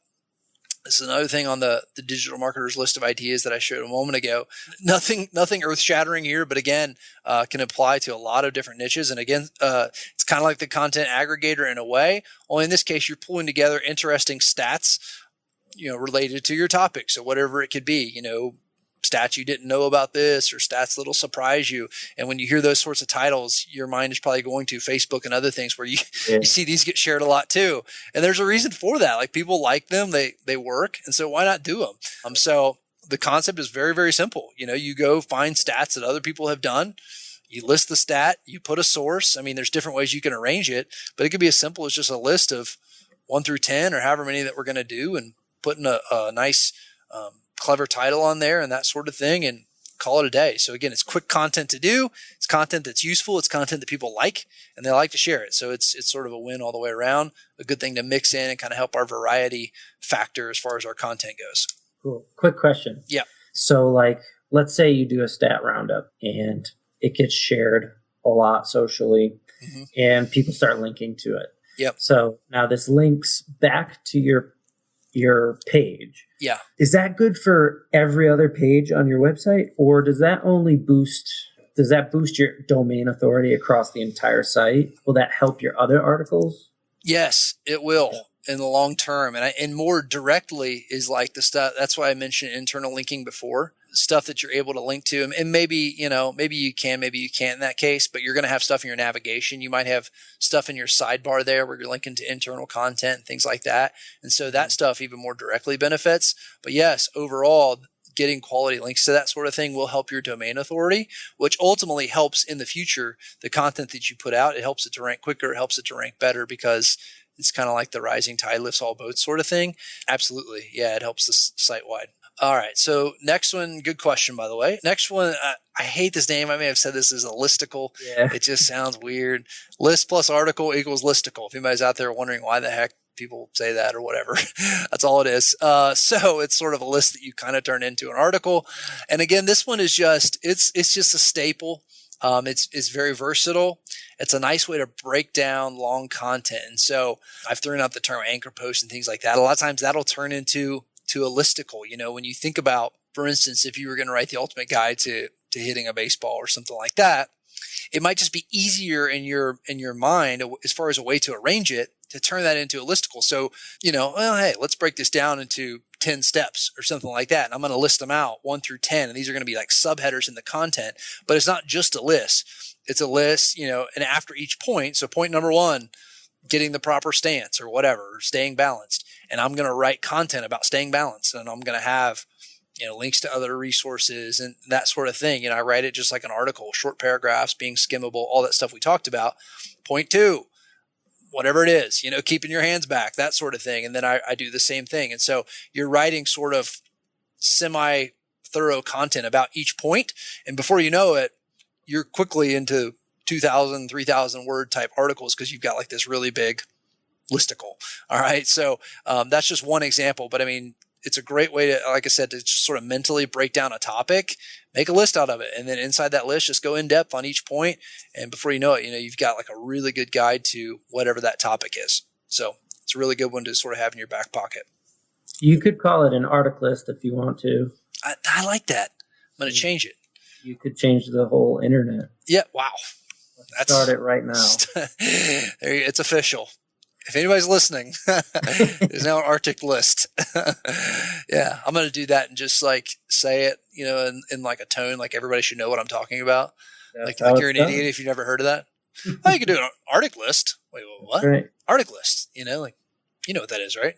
This is another thing on the digital marketer's list of ideas that I showed a moment ago. Nothing earth-shattering here, but again, can apply to a lot of different niches. And again, it's kind of like the content aggregator in a way. Only in this case, you're pulling together interesting stats, related to your topic. So whatever it could be, stats you didn't know about this, or stats that'll surprise you. And when you hear those sorts of titles, your mind is probably going to Facebook and other things where you see these get shared a lot too. And there's a reason for that. Like, people like them, they work. And so why not do them? So the concept is very, very simple. You go find stats that other people have done. You list the stat, you put a source. I mean, there's different ways you can arrange it, but it could be as simple as just a list of 1 through 10 or however many that we're going to do, and putting a nice, clever title on there and that sort of thing, and call it a day. So again, it's quick content to do. It's content that's useful. It's content that people like, and they like to share it. So it's sort of a win all the way around. A good thing to mix in and kind of help our variety factor as far as our content goes. Cool. Quick question. Yeah. So let's say you do a stat roundup and it gets shared a lot socially, mm-hmm. and people start linking to it. Yep. So now this links back to your page. Yeah. Is that good for every other page on your website, or does that boost your domain authority across the entire site? Will that help your other articles? Yes, it will in the long term. And more directly is like the stuff. That's why I mentioned internal linking before. Stuff that you're able to link to, and maybe you can, maybe you can't in that case, but you're going to have stuff in your navigation. You might have stuff in your sidebar there where you're linking to internal content and things like that. And so that stuff even more directly benefits. But yes, overall, getting quality links to that sort of thing will help your domain authority, which ultimately helps in the future the content that you put out. It helps it to rank quicker. It helps it to rank better, because it's kind of like the rising tide lifts all boats sort of thing. Absolutely. Yeah, it helps the site wide. All right. So next one, good question, by the way. Next one, I hate this name. I may have said this is a listicle. Yeah. It just sounds weird. List plus article equals listicle. If anybody's out there wondering why the heck people say that or whatever, that's all it is. So it's sort of a list that you kind of turn into an article. And again, this one is it's just a staple. It's very versatile. It's a nice way to break down long content. And so I've thrown out the term anchor post and things like that. A lot of times that'll turn into a listicle. When you think about, for instance, if you were going to write the ultimate guide to hitting a baseball or something like that, it might just be easier in your mind as far as a way to arrange it to turn that into a listicle. So, hey, let's break this down into 10 steps or something like that. And I'm going to list them out 1 through 10. And these are going to be like subheaders in the content, but it's not just a list. It's a list, and after each point. So point number 1, getting the proper stance or whatever, or staying balanced. And I'm going to write content about staying balanced, and I'm going to have, links to other resources and that sort of thing. I write it just like an article, short paragraphs, being skimmable, all that stuff we talked about. Point 2, whatever it is, keeping your hands back, that sort of thing. And then I do the same thing. And so you're writing sort of semi-thorough content about each point. And before you know it, you're quickly into 2,000, 3,000 word type articles, because you've got like this really big listicle. All right. So that's just one example, but I mean, it's a great way to, like I said, to just sort of mentally break down a topic, make a list out of it. And then inside that list, just go in depth on each point. And before you know it, you've got like a really good guide to whatever that topic is. So it's a really good one to sort of have in your back pocket. You could call it an article list if you want to. I like that. I'm going to change it. You could change the whole internet. Yeah. Wow. Start it right now. It's official. If anybody's listening, there's now an Arctic list. Yeah, I'm going to do that and just like say it, in like a tone, like everybody should know what I'm talking about. Like you're an idiot if you've never heard of that. Oh, you can do an Arctic list. Wait, what? Right. Arctic list, you know what that is, right?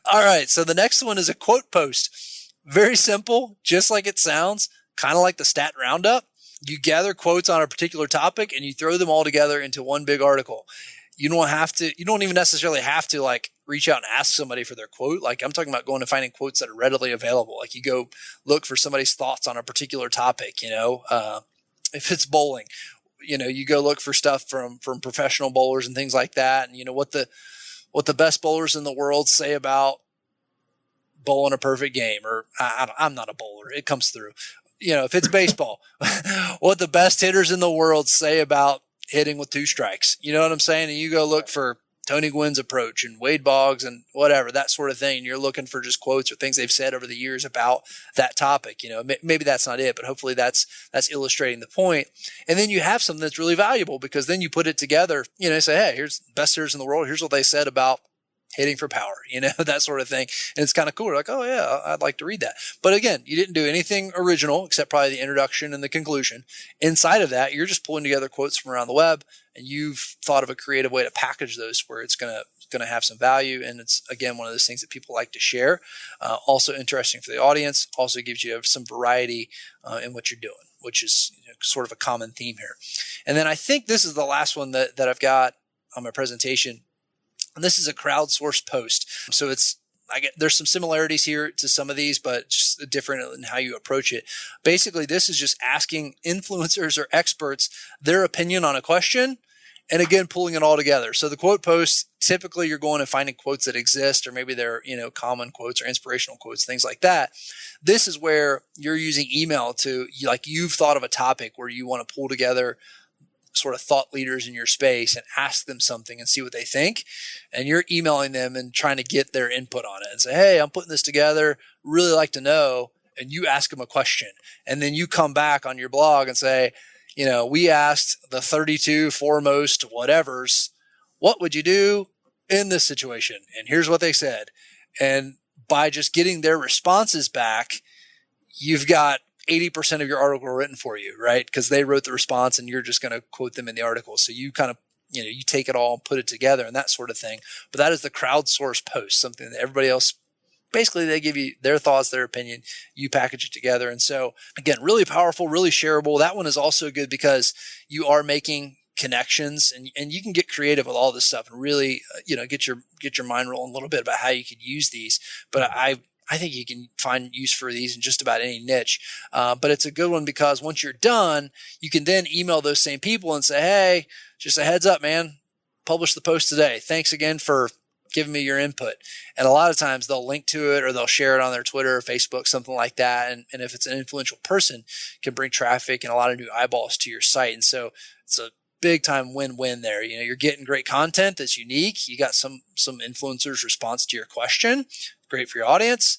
All right. So the next one is a quote post. Very simple, just like it sounds, kind of like the stat roundup. You gather quotes on a particular topic and you throw them all together into one big article. You don't even necessarily have to like reach out and ask somebody for their quote. Like I'm talking about going and finding quotes that are readily available. Like you go look for somebody's thoughts on a particular topic, if it's bowling, you go look for stuff from professional bowlers and things like that. And what the best bowlers in the world say about bowling a perfect game, or I'm not a bowler. It comes through, if it's baseball, what the best hitters in the world say about hitting with 2 strikes. You know what I'm saying? And you go look for Tony Gwynn's approach and Wade Boggs and whatever, that sort of thing. And you're looking for just quotes or things they've said over the years about that topic. Maybe that's not it, but hopefully that's illustrating the point. And then you have something that's really valuable, because then you put it together, say, hey, here's the best hitters in the world. Here's what they said about hitting for power, that sort of thing. And it's kind of cool. You're like, oh yeah, I'd like to read that. But again, you didn't do anything original except probably the introduction and the conclusion. Inside of that, you're just pulling together quotes from around the web, and you've thought of a creative way to package those where it's going to have some value. And it's, again, one of those things that people like to share. Also interesting for the audience, also gives you some variety in what you're doing, which is sort of a common theme here. And then I think this is the last one that I've got on my presentation. And this is a crowdsourced post. So there's some similarities here to some of these, but just different in how you approach it. Basically, this is just asking influencers or experts their opinion on a question, and again, pulling it all together. So the quote posts, typically you're going and finding quotes that exist, or maybe they're, common quotes or inspirational quotes, things like that. This is where you're using email to, like, you've thought of a topic where you want to pull together sort of thought leaders in your space and ask them something and see what they think. And you're emailing them and trying to get their input on it and say, hey, I'm putting this together, really like to know. And you ask them a question. And then you come back on your blog and say, we asked the 32 foremost whatevers, what would you do in this situation? And here's what they said. And by just getting their responses back, you've got 80% of your article written for you, right? Because they wrote the response and you're just going to quote them in the article. So you kind of, you take it all and put it together and that sort of thing. But that is the crowdsourced post, something that everybody else, basically they give you their thoughts, their opinion, you package it together. And so again, really powerful, really shareable. That one is also good because you are making connections and you can get creative with all this stuff and really, get your mind rolling a little bit about how you could use these. But I think you can find use for these in just about any niche. But it's a good one because once you're done, you can then email those same people and say, hey, just a heads up, man, publish the post today. Thanks again for giving me your input. And a lot of times they'll link to it or they'll share it on their Twitter or Facebook, something like that. And if it's an influential person, it can bring traffic and a lot of new eyeballs to your site. And so it's a big time win-win there. You're getting great content that's unique. You got some influencers' response to your question. Great for your audience.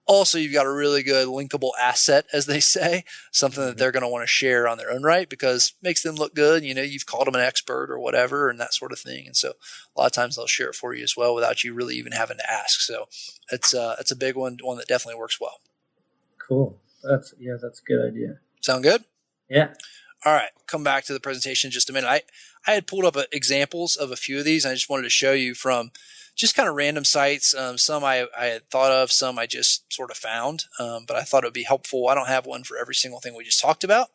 Also, you've got a really good linkable asset, as they say, something that they're going to want to share on their own right because it makes them look good. You've called them an expert or whatever and that sort of thing. And so a lot of times they'll share it for you as well without you really even having to ask. So it's a big one that definitely works well. Cool. That's a good idea. Sound good? Yeah. All right. Come back to the presentation in just a minute. I had pulled up examples of a few of these. And I just wanted to show you from just kind of random sites. Some I had thought of, some I just sort of found, but I thought it would be helpful. I don't have one for every single thing we just talked about,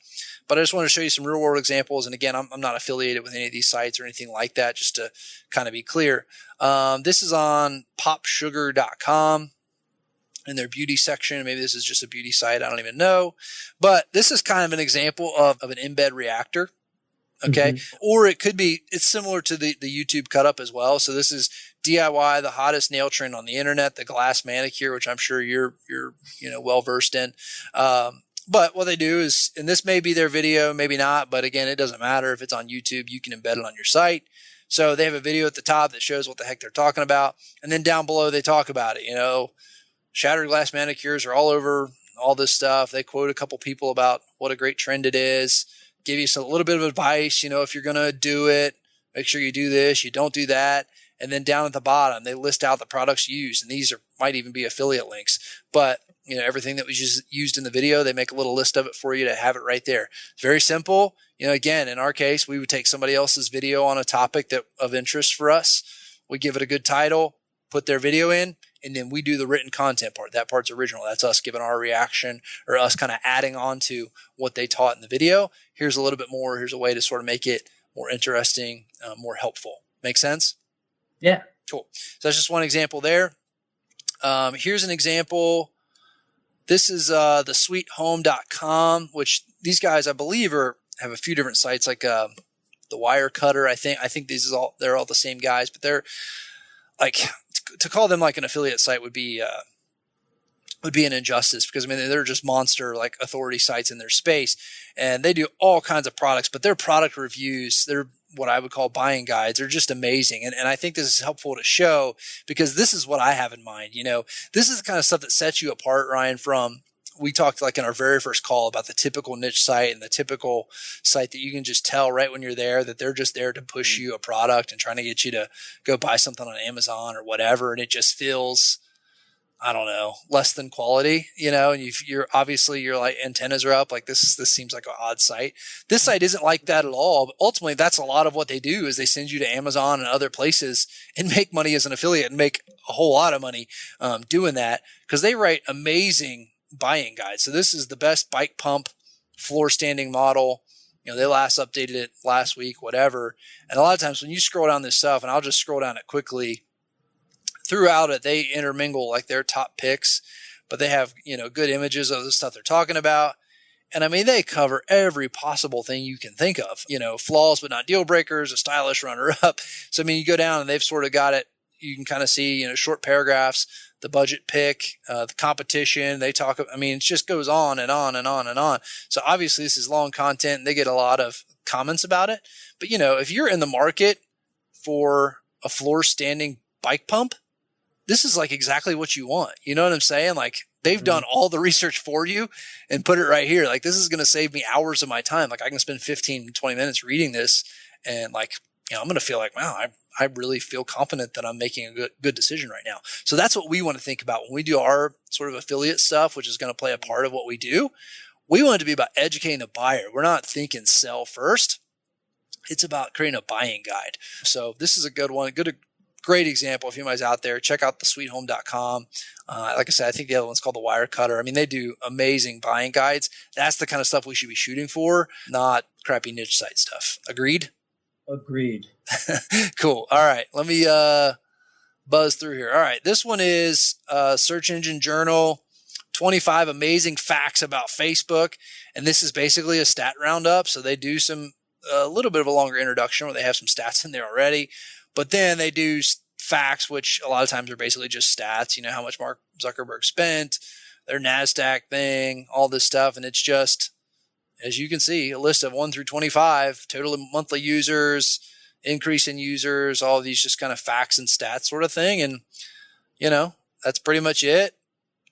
but I just wanted to show you some real world examples. And again, I'm not affiliated with any of these sites or anything like that, just to kind of be clear. This is on popsugar.com in their beauty section. Maybe this is just a beauty site. I don't even know, but this is kind of an example of an embed reactor. Okay. Mm-hmm. Or it could be, it's similar to the YouTube cut up as well. So this is DIY, the hottest nail trend on the internet, the glass manicure, which I'm sure you're well versed in. But what they do is, and this may be their video, maybe not, but again, it doesn't matter if it's on YouTube, you can embed it on your site. So they have a video at the top that shows what the heck they're talking about. And then down below, they talk about it. Shattered glass manicures are all over all this stuff. They quote a couple people about what a great trend it is. Give you a little bit of advice, if you're going to do it, make sure you do this, you don't do that. And then down at the bottom, they list out the products used. And these might even be affiliate links. But, everything that was just used in the video, they make a little list of it for you to have it right there. It's very simple. Again, in our case, we would take somebody else's video on a topic of interest for us. We give it a good title, put their video in, and then we do the written content part. That part's original. That's us giving our reaction or us kind of adding on to what they taught in the video. Here's a little bit more. Here's a way to sort of make it more interesting, more helpful. Make sense? Yeah. Cool. So that's just one example there. Here's an example. This is the sweethome.com, which these guys, I believe, have a few different sites, like the Wire Cutter. I think they're all the same guys, but they're like, to call them like an affiliate site would be an injustice, because I mean, they're just monster like authority sites in their space, and they do all kinds of products, but their product reviews, they're what I would call buying guides, are just amazing. And I think this is helpful to show, because this is what I have in mind. This is the kind of stuff that sets you apart, Ryan, from, we talked like in our very first call about the typical niche site and the typical site that you can just tell right when you're there that they're just there to push you a product and trying to get you to go buy something on Amazon or whatever. And it just feels, I don't know, less than quality, and you're obviously your like antennas are up. Like this seems like an odd site. This site isn't like that at all. But ultimately, that's a lot of what they do, is they send you to Amazon and other places and make money as an affiliate, and make a whole lot of money doing that, because they write amazing buying guides. So this is the best bike pump floor standing model. They last updated it last week, whatever. And a lot of times when you scroll down this stuff, and I'll just scroll down it quickly, throughout it, they intermingle like their top picks, but they have, good images of the stuff they're talking about. And I mean, they cover every possible thing you can think of, flaws, but not deal breakers, a stylish runner up. So, I mean, you go down and they've sort of got it. You can kind of see, short paragraphs, the budget pick, the competition. They talk, I mean, it just goes on and on and on and on. So obviously this is long content, and they get a lot of comments about it. But, if you're in the market for a floor standing bike pump, this is like exactly what you want. You know what I'm saying? Like, they've done all the research for you and put it right here. Like, this is going to save me hours of my time. Like, I can spend 15, 20 minutes reading this, and like, I'm going to feel like, wow, I really feel confident that I'm making a good decision right now. So that's what we want to think about when we do our sort of affiliate stuff, which is going to play a part of what we do. We want it to be about educating the buyer. We're not thinking sell first. It's about creating a buying guide. So this is a good one, great example. If anybody's out there, check out the sweethome.com. Like I said, I think the other one's called the Wire Cutter. I mean, they do amazing buying guides. That's the kind of stuff we should be shooting for, not crappy niche site stuff. Agreed? Agreed. Cool. All right. Let me buzz through here. All right. This one is Search Engine Journal, 25 amazing facts about Facebook. And this is basically a stat roundup. So they do a little bit of a longer introduction where they have some stats in there already. But then they do facts, which a lot of times are basically just stats, how much Mark Zuckerberg spent, their NASDAQ thing, all this stuff. And it's just, as you can see, a list of 1 through 25, total monthly users, increase in users, all of these just kind of facts and stats sort of thing. And, that's pretty much it.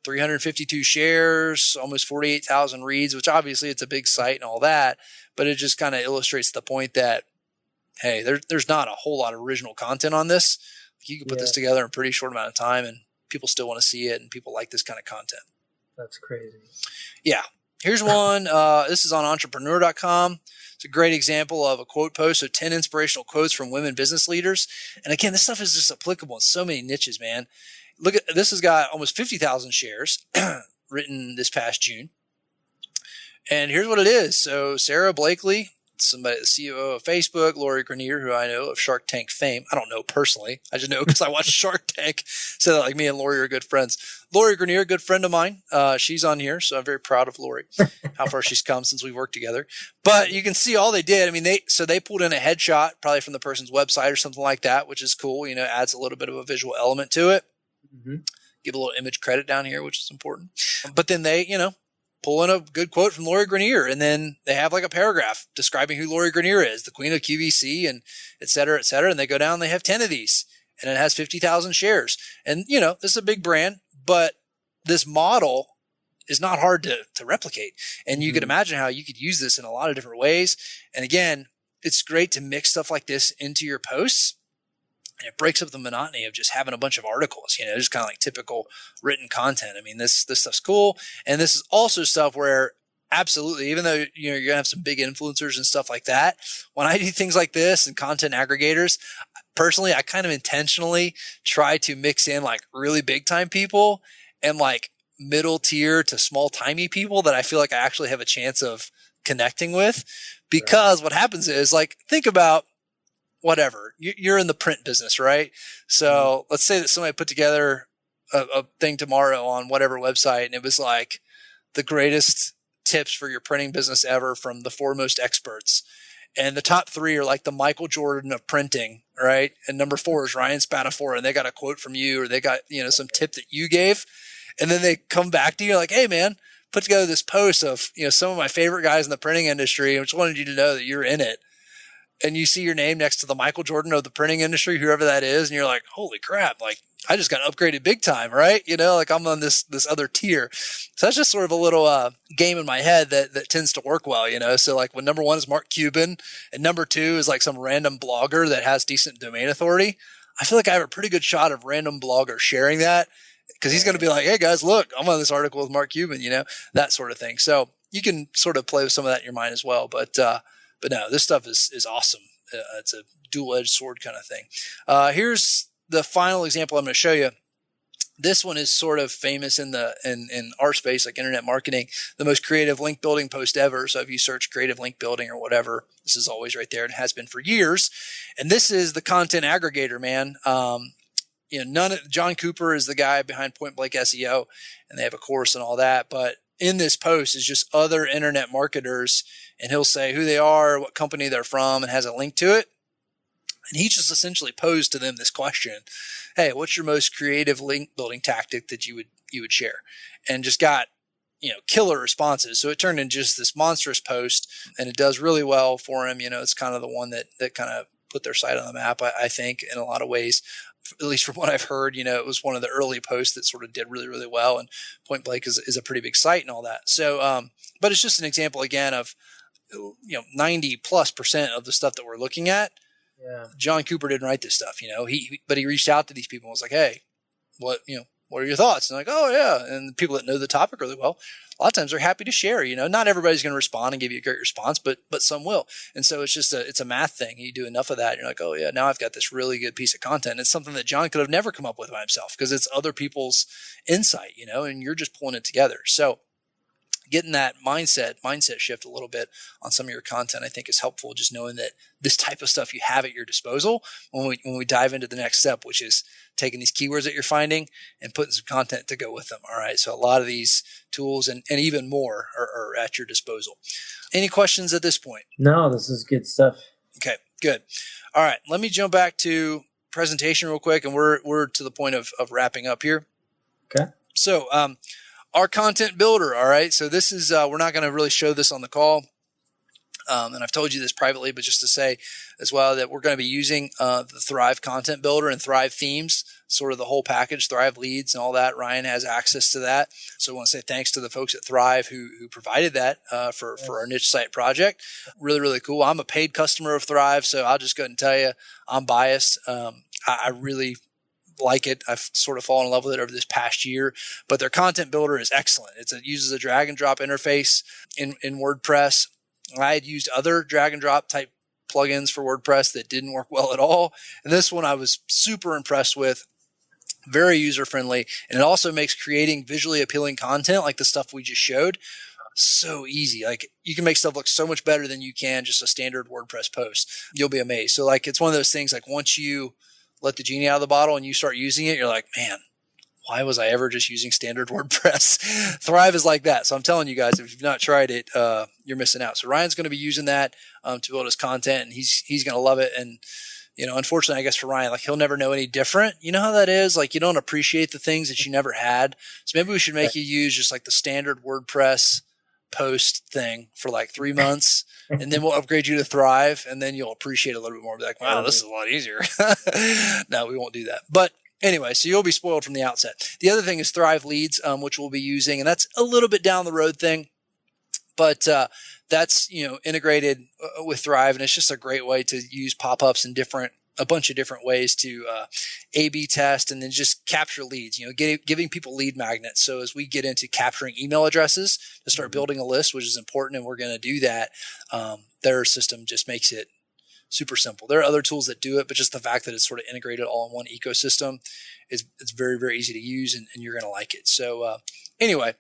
352 shares, almost 48,000 reads, which obviously it's a big site and all that. But it just kind of illustrates the point that, hey, there's not a whole lot of original content on this. You can put this together in a pretty short amount of time, and people still want to see it, and people like this kind of content. That's crazy. Yeah. Here's one. This is on entrepreneur.com. It's a great example of a quote post. So 10 inspirational quotes from women business leaders. And again, this stuff is just applicable in so many niches, man. Look at this, has got almost 50,000 shares written this past June. And here's what it is. So Sarah Blakely, somebody, the CEO of Facebook, Lori Greiner, who I know of Shark Tank fame. I don't know personally. I just know because I watched Shark Tank. So that like me and Lori are good friends. Lori Greiner, good friend of mine. She's on here. So I'm very proud of Lori, how far she's come since we've worked together. But you can see all they did. I mean, they pulled in a headshot probably from the person's website or something like that, which is cool. Adds a little bit of a visual element to it. Mm-hmm. Give a little image credit down here, which is important. But then they, pull in a good quote from Lori Greiner, and then they have like a paragraph describing who Lori Greiner is, the queen of QVC, and et cetera, et cetera. And they go down, they have 10 of these, and it has 50,000 shares. And, this is a big brand, but this model is not hard to replicate. And you could imagine how you could use this in a lot of different ways. And again, it's great to mix stuff like this into your posts. And it breaks up the monotony of just having a bunch of articles, just kind of like typical written content. I mean, this stuff's cool. And this is also stuff where absolutely, even though, you're going to have some big influencers and stuff like that, when I do things like this and content aggregators, personally, I kind of intentionally try to mix in like really big time people and like middle tier to small timey people that I feel like I actually have a chance of connecting with, because what happens is, like, think about whatever, you're in the print business, right? So let's say that somebody put together a thing tomorrow on whatever website, and it was like the greatest tips for your printing business ever from the foremost experts. And the top 3 are like the Michael Jordan of printing, right? And number 4 is Ryan Spadafora, and they got a quote from you, or they got, some tip that you gave. And then they come back to you like, hey man, put together this post of, some of my favorite guys in the printing industry. I just wanted you to know that you're in it. And you see your name next to the Michael Jordan of the printing industry, whoever that is. And you're like, holy crap. Like, I just got upgraded big time, right? Like I'm on this other tier. So that's just sort of a little game in my head that tends to work well, So like when number 1 is Mark Cuban and number 2 is like some random blogger that has decent domain authority, I feel like I have a pretty good shot of random blogger sharing that, because he's going to be like, hey guys, look, I'm on this article with Mark Cuban, that sort of thing. So you can sort of play with some of that in your mind as well. But no, this stuff is awesome. It's a dual-edged sword kind of thing. Here's the final example I'm going to show you. This one is sort of famous in our space, like internet marketing, the most creative link building post ever. So if you search creative link building or whatever, this is always right there. It has been for years. And this is the content aggregator, man. John Cooper is the guy behind Point Blank SEO, and they have a course and all that. But in this post is just other internet marketers, and he'll say who they are, what company they're from, and has a link to it. And he just essentially posed to them this question: hey, what's your most creative link building tactic that you would share? And just got, killer responses. So it turned into just this monstrous post, and it does really well for him. It's kind of the one that kind of put their site on the map, I think, in a lot of ways. At least from what I've heard, it was one of the early posts that sort of did really, really well. And Point Blank is a pretty big site and all that. So, but it's just an example again of, 90+% of the stuff that we're looking at. Yeah. John Cooper didn't write this stuff, but he reached out to these people and was like, hey, what are your thoughts? And like, oh yeah. And the people that know the topic really well, a lot of times they're happy to share. Not everybody's going to respond and give you a great response, but some will. And so it's a math thing. You do enough of that, and you're like, oh yeah, now I've got this really good piece of content. It's something that John could have never come up with by himself, because it's other people's insight, and you're just pulling it together. So getting that mindset shift a little bit on some of your content, I think, is helpful. Just knowing that this type of stuff you have at your disposal when we dive into the next step, which is taking these keywords that you're finding and putting some content to go with them. All right. So a lot of these tools and even more are at your disposal. Any questions at this point? No, this is good stuff. Okay, good. All right. Let me jump back to presentation real quick, and we're to the point of wrapping up here. Okay. So, our content builder. All right. So this is, we're not going to really show this on the call. And I've told you this privately, but just to say as well that we're going to be using the Thrive content builder and Thrive themes, sort of the whole package, Thrive leads and all that. Ryan has access to that. So I want to say thanks to the folks at Thrive who provided that for our niche site project. Really, really cool. I'm a paid customer of Thrive, so I'll just go ahead and tell you I'm biased. I really like it. I've sort of fallen in love with it over this past year, but their content builder is excellent. It uses a drag and drop interface in WordPress. I had used other drag and drop type plugins for WordPress that didn't work well at all. And this one I was super impressed with. Very user friendly. And it also makes creating visually appealing content like the stuff we just showed so easy. Like you can make stuff look so much better than you can just a standard WordPress post. You'll be amazed. So like it's one of those things, like once you let the genie out of the bottle and you start using it, you're like, man, why was I ever just using standard WordPress? Thrive is like that. So I'm telling you guys, if you've not tried it, you're missing out. So Ryan's going to be using that to build his content, and he's going to love it. And unfortunately, I guess for Ryan, like he'll never know any different. You know how that is? Like you don't appreciate the things that you never had. So maybe we should make you use just like the standard WordPress post thing for like 3 months, and then we'll upgrade you to Thrive, and then you'll appreciate it a little bit more. Be like, wow, this is a lot easier. No, we won't do that. But anyway, so you'll be spoiled from the outset. The other thing is Thrive Leads, which we'll be using, and that's a little bit down the road thing, but that's integrated with Thrive, and it's just a great way to use pop-ups in a bunch of different ways to A/B test and then just capture leads. Giving people lead magnets. So as we get into capturing email addresses to start building a list, which is important, and we're going to do that, their system just makes it super simple. There are other tools that do it, but just the fact that it's sort of integrated all in one ecosystem it's very, very easy to use, and you're going to like it. So anyway,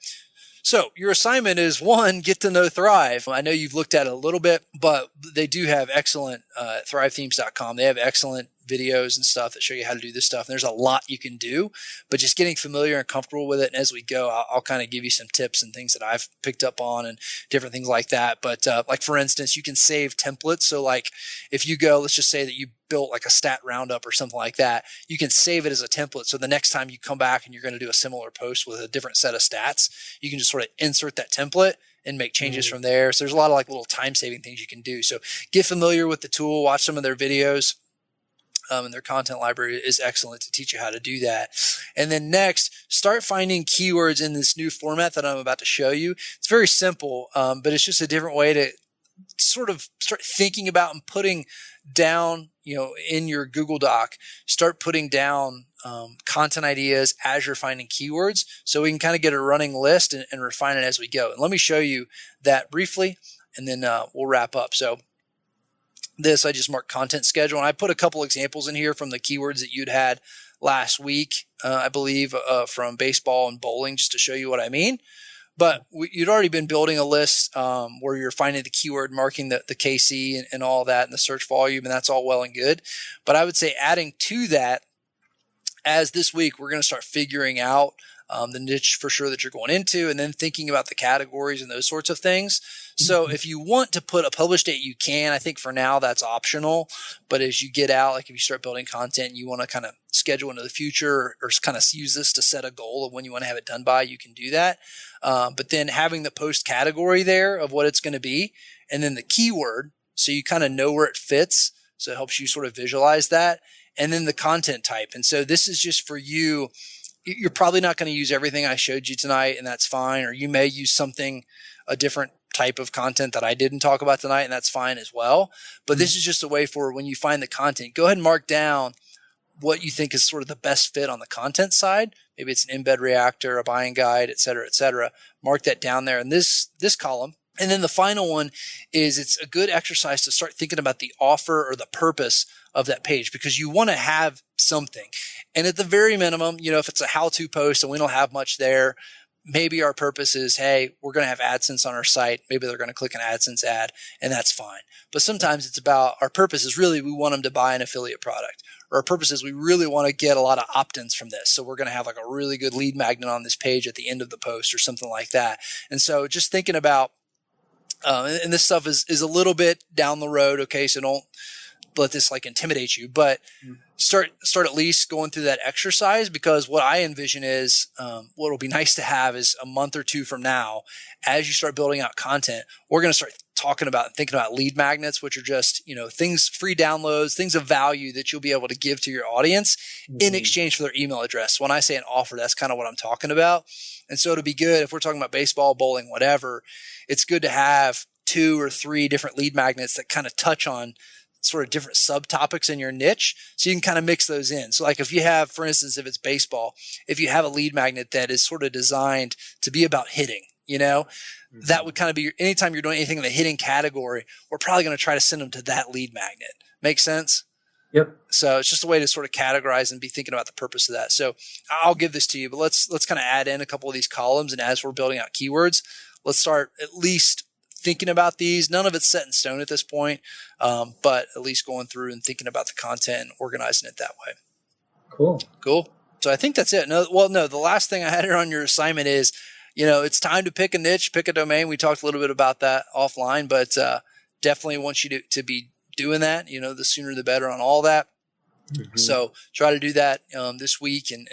So your assignment is, one, get to know Thrive. I know you've looked at it a little bit, but they do have excellent thrivethemes.com. They have excellent videos and stuff that show you how to do this stuff. And there's a lot you can do, but just getting familiar and comfortable with it. And as we go, I'll kind of give you some tips and things that I've picked up on and different things like that. But like, for instance, you can save templates. So like if you go, let's just say that you built like a stat roundup or something like that, you can save it as a template. So the next time you come back and you're going to do a similar post with a different set of stats, you can just sort of insert that template and make changes from there. So there's a lot of like little time saving things you can do. So get familiar with the tool, watch some of their videos. And their content library is excellent to teach you how to do that. And then next, start finding keywords in this new format that I'm about to show you. It's very simple, but it's just a different way to sort of start thinking about and putting down, in your Google Doc, start putting down content ideas as you're finding keywords, so we can kind of get a running list and refine it as we go. And let me show you that briefly, and then we'll wrap up. So I just marked content schedule, and I put a couple examples in here from the keywords that you'd had last week, I believe, from baseball and bowling, just to show you what I mean. But you'd already been building a list where you're finding the keyword, marking the KC and all that, and the search volume, and that's all well and good. But I would say adding to that, as this week, we're going to start figuring out the niche for sure that you're going into, and then thinking about the categories and those sorts of things. So if you want to put a publish date, you can. I think for now that's optional. But as you get out, like if you start building content and you want to kind of schedule into the future or kind of use this to set a goal of when you want to have it done by, you can do that. But then having the post category there of what it's going to be, and then the keyword, so you kind of know where it fits. So it helps you sort of visualize that. And then the content type. And so this is just for you. You're probably not going to use everything I showed you tonight, and that's fine. Or you may use a different type of content that I didn't talk about tonight, and that's fine as well. But this is just a way for when you find the content, go ahead and mark down what you think is sort of the best fit on the content side. Maybe it's an embed reactor, a buying guide, et cetera, et cetera. Mark that down there in this column. And then the final one is it's a good exercise to start thinking about the offer or the purpose of that page, because you want to have something. And at the very minimum, if it's a how-to post and we don't have much there, maybe our purpose is, hey, we're going to have AdSense on our site. Maybe they're going to click an AdSense ad, and that's fine. But sometimes it's about our purpose is really we want them to buy an affiliate product. Or our purpose is we really want to get a lot of opt-ins from this. So we're going to have like a really good lead magnet on this page at the end of the post or something like that. And so just thinking about, and this stuff is a little bit down the road, okay? So don't let this like intimidate you, but start at least going through that exercise, because what I envision is what will be nice to have is a month or two from now, as you start building out content, we're going to start talking about and thinking about lead magnets, which are just, things, free downloads, things of value that you'll be able to give to your audience in exchange for their email address. When I say an offer, that's kind of what I'm talking about. And so it'll be good if we're talking about baseball, bowling, whatever, it's good to have 2 or 3 different lead magnets that kind of touch on sort of different subtopics in your niche, so you can kind of mix those in. So like if you have, for instance, if it's baseball, if you have a lead magnet that is sort of designed to be about hitting, that would kind of be anytime you're doing anything in the hitting category, we're probably going to try to send them to that lead magnet. Make sense? Yep. So it's just a way to sort of categorize and be thinking about the purpose of that. So I'll give this to you, but let's kind of add in a couple of these columns. And as we're building out keywords, let's start at least thinking about these. None of it's set in stone at this point, but at least going through and thinking about the content and organizing it that way. Cool. So I think that's it. No, the last thing I had here on your assignment is, it's time to pick a niche, pick a domain. We talked a little bit about that offline, but definitely want you to be doing that. The sooner the better on all that. Mm-hmm. So try to do that this week, and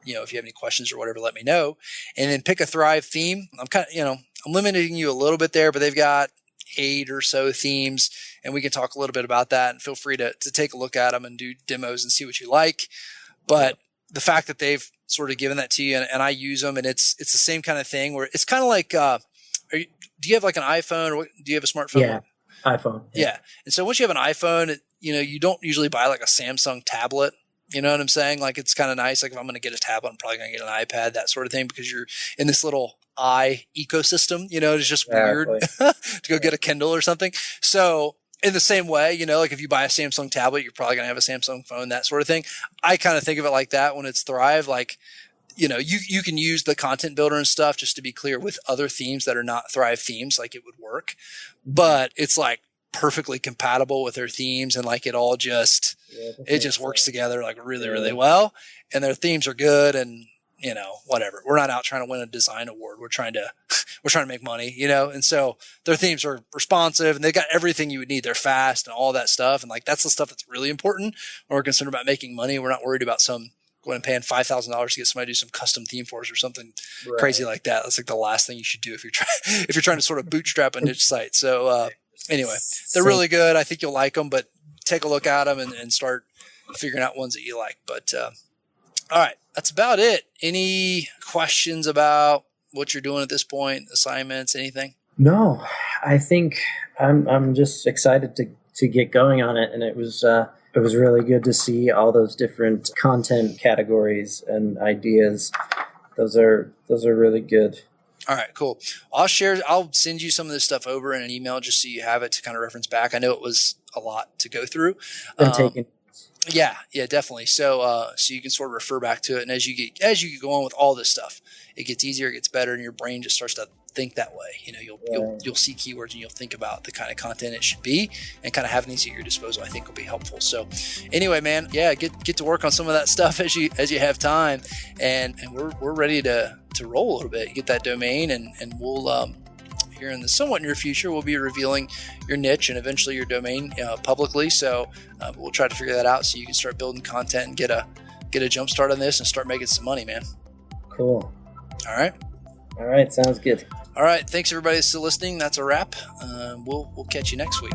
if you have any questions or whatever, let me know. And then pick a Thrive theme. I'm limiting you a little bit there, but they've got 8 or so themes, and we can talk a little bit about that, and feel free to take a look at them and do demos and see what you like. But the fact that they've sort of given that to you, and I use them, and it's the same kind of thing where it's kind of like, do you have like an iPhone, or do you have a smartphone? Yeah, iPhone. Yeah. And so once you have an iPhone, you don't usually buy like a Samsung tablet. You know what I'm saying? Like, it's kind of nice. Like if I'm going to get a tablet, I'm probably going to get an iPad, that sort of thing, because you're in this little ecosystem, it's just weird to go get a Kindle or something. So in the same way, like if you buy a Samsung tablet, you're probably going to have a Samsung phone, that sort of thing. I kind of think of it like that when it's Thrive. Like you can use the content builder and stuff, just to be clear, with other themes that are not Thrive themes, like it would work, but it's like perfectly compatible with their themes, and like it all just works together like really, really well. And their themes are good, and whatever. We're not out trying to win a design award. We're trying to make money, and so their themes are responsive and they got everything you would need. They're fast and all that stuff. And like, that's the stuff that's really important when we're concerned about making money. We're not worried about going and paying $5,000 to get somebody to do some custom theme for us or something crazy like that. That's like the last thing you should do if you're trying to sort of bootstrap a niche site. So, anyway, they're really good. I think you'll like them, but take a look at them and start figuring out ones that you like. But, all right, that's about it. Any questions about what you're doing at this point? Assignments, anything? No, I think I'm just excited to get going on it. And it was really good to see all those different content categories and ideas. Those are really good. All right, cool. I'll send you some of this stuff over in an email just so you have it to kind of reference back. I know it was a lot to go through. Yeah, definitely. So you can sort of refer back to it. And as you get going with all this stuff, it gets easier, it gets better, and your brain just starts to think that way. You'll see keywords and you'll think about the kind of content it should be, and kind of having these at your disposal, I think, will be helpful. So anyway, man, get to work on some of that stuff as you have time, and we're ready to roll a little bit. Get that domain, and we'll here in the somewhat near future, we'll be revealing your niche and eventually your domain publicly. So we'll try to figure that out so you can start building content and get a jump start on this and start making some money, man. Cool. All right. Sounds good. All right. Thanks everybody that's still listening. That's a wrap. We'll catch you next week.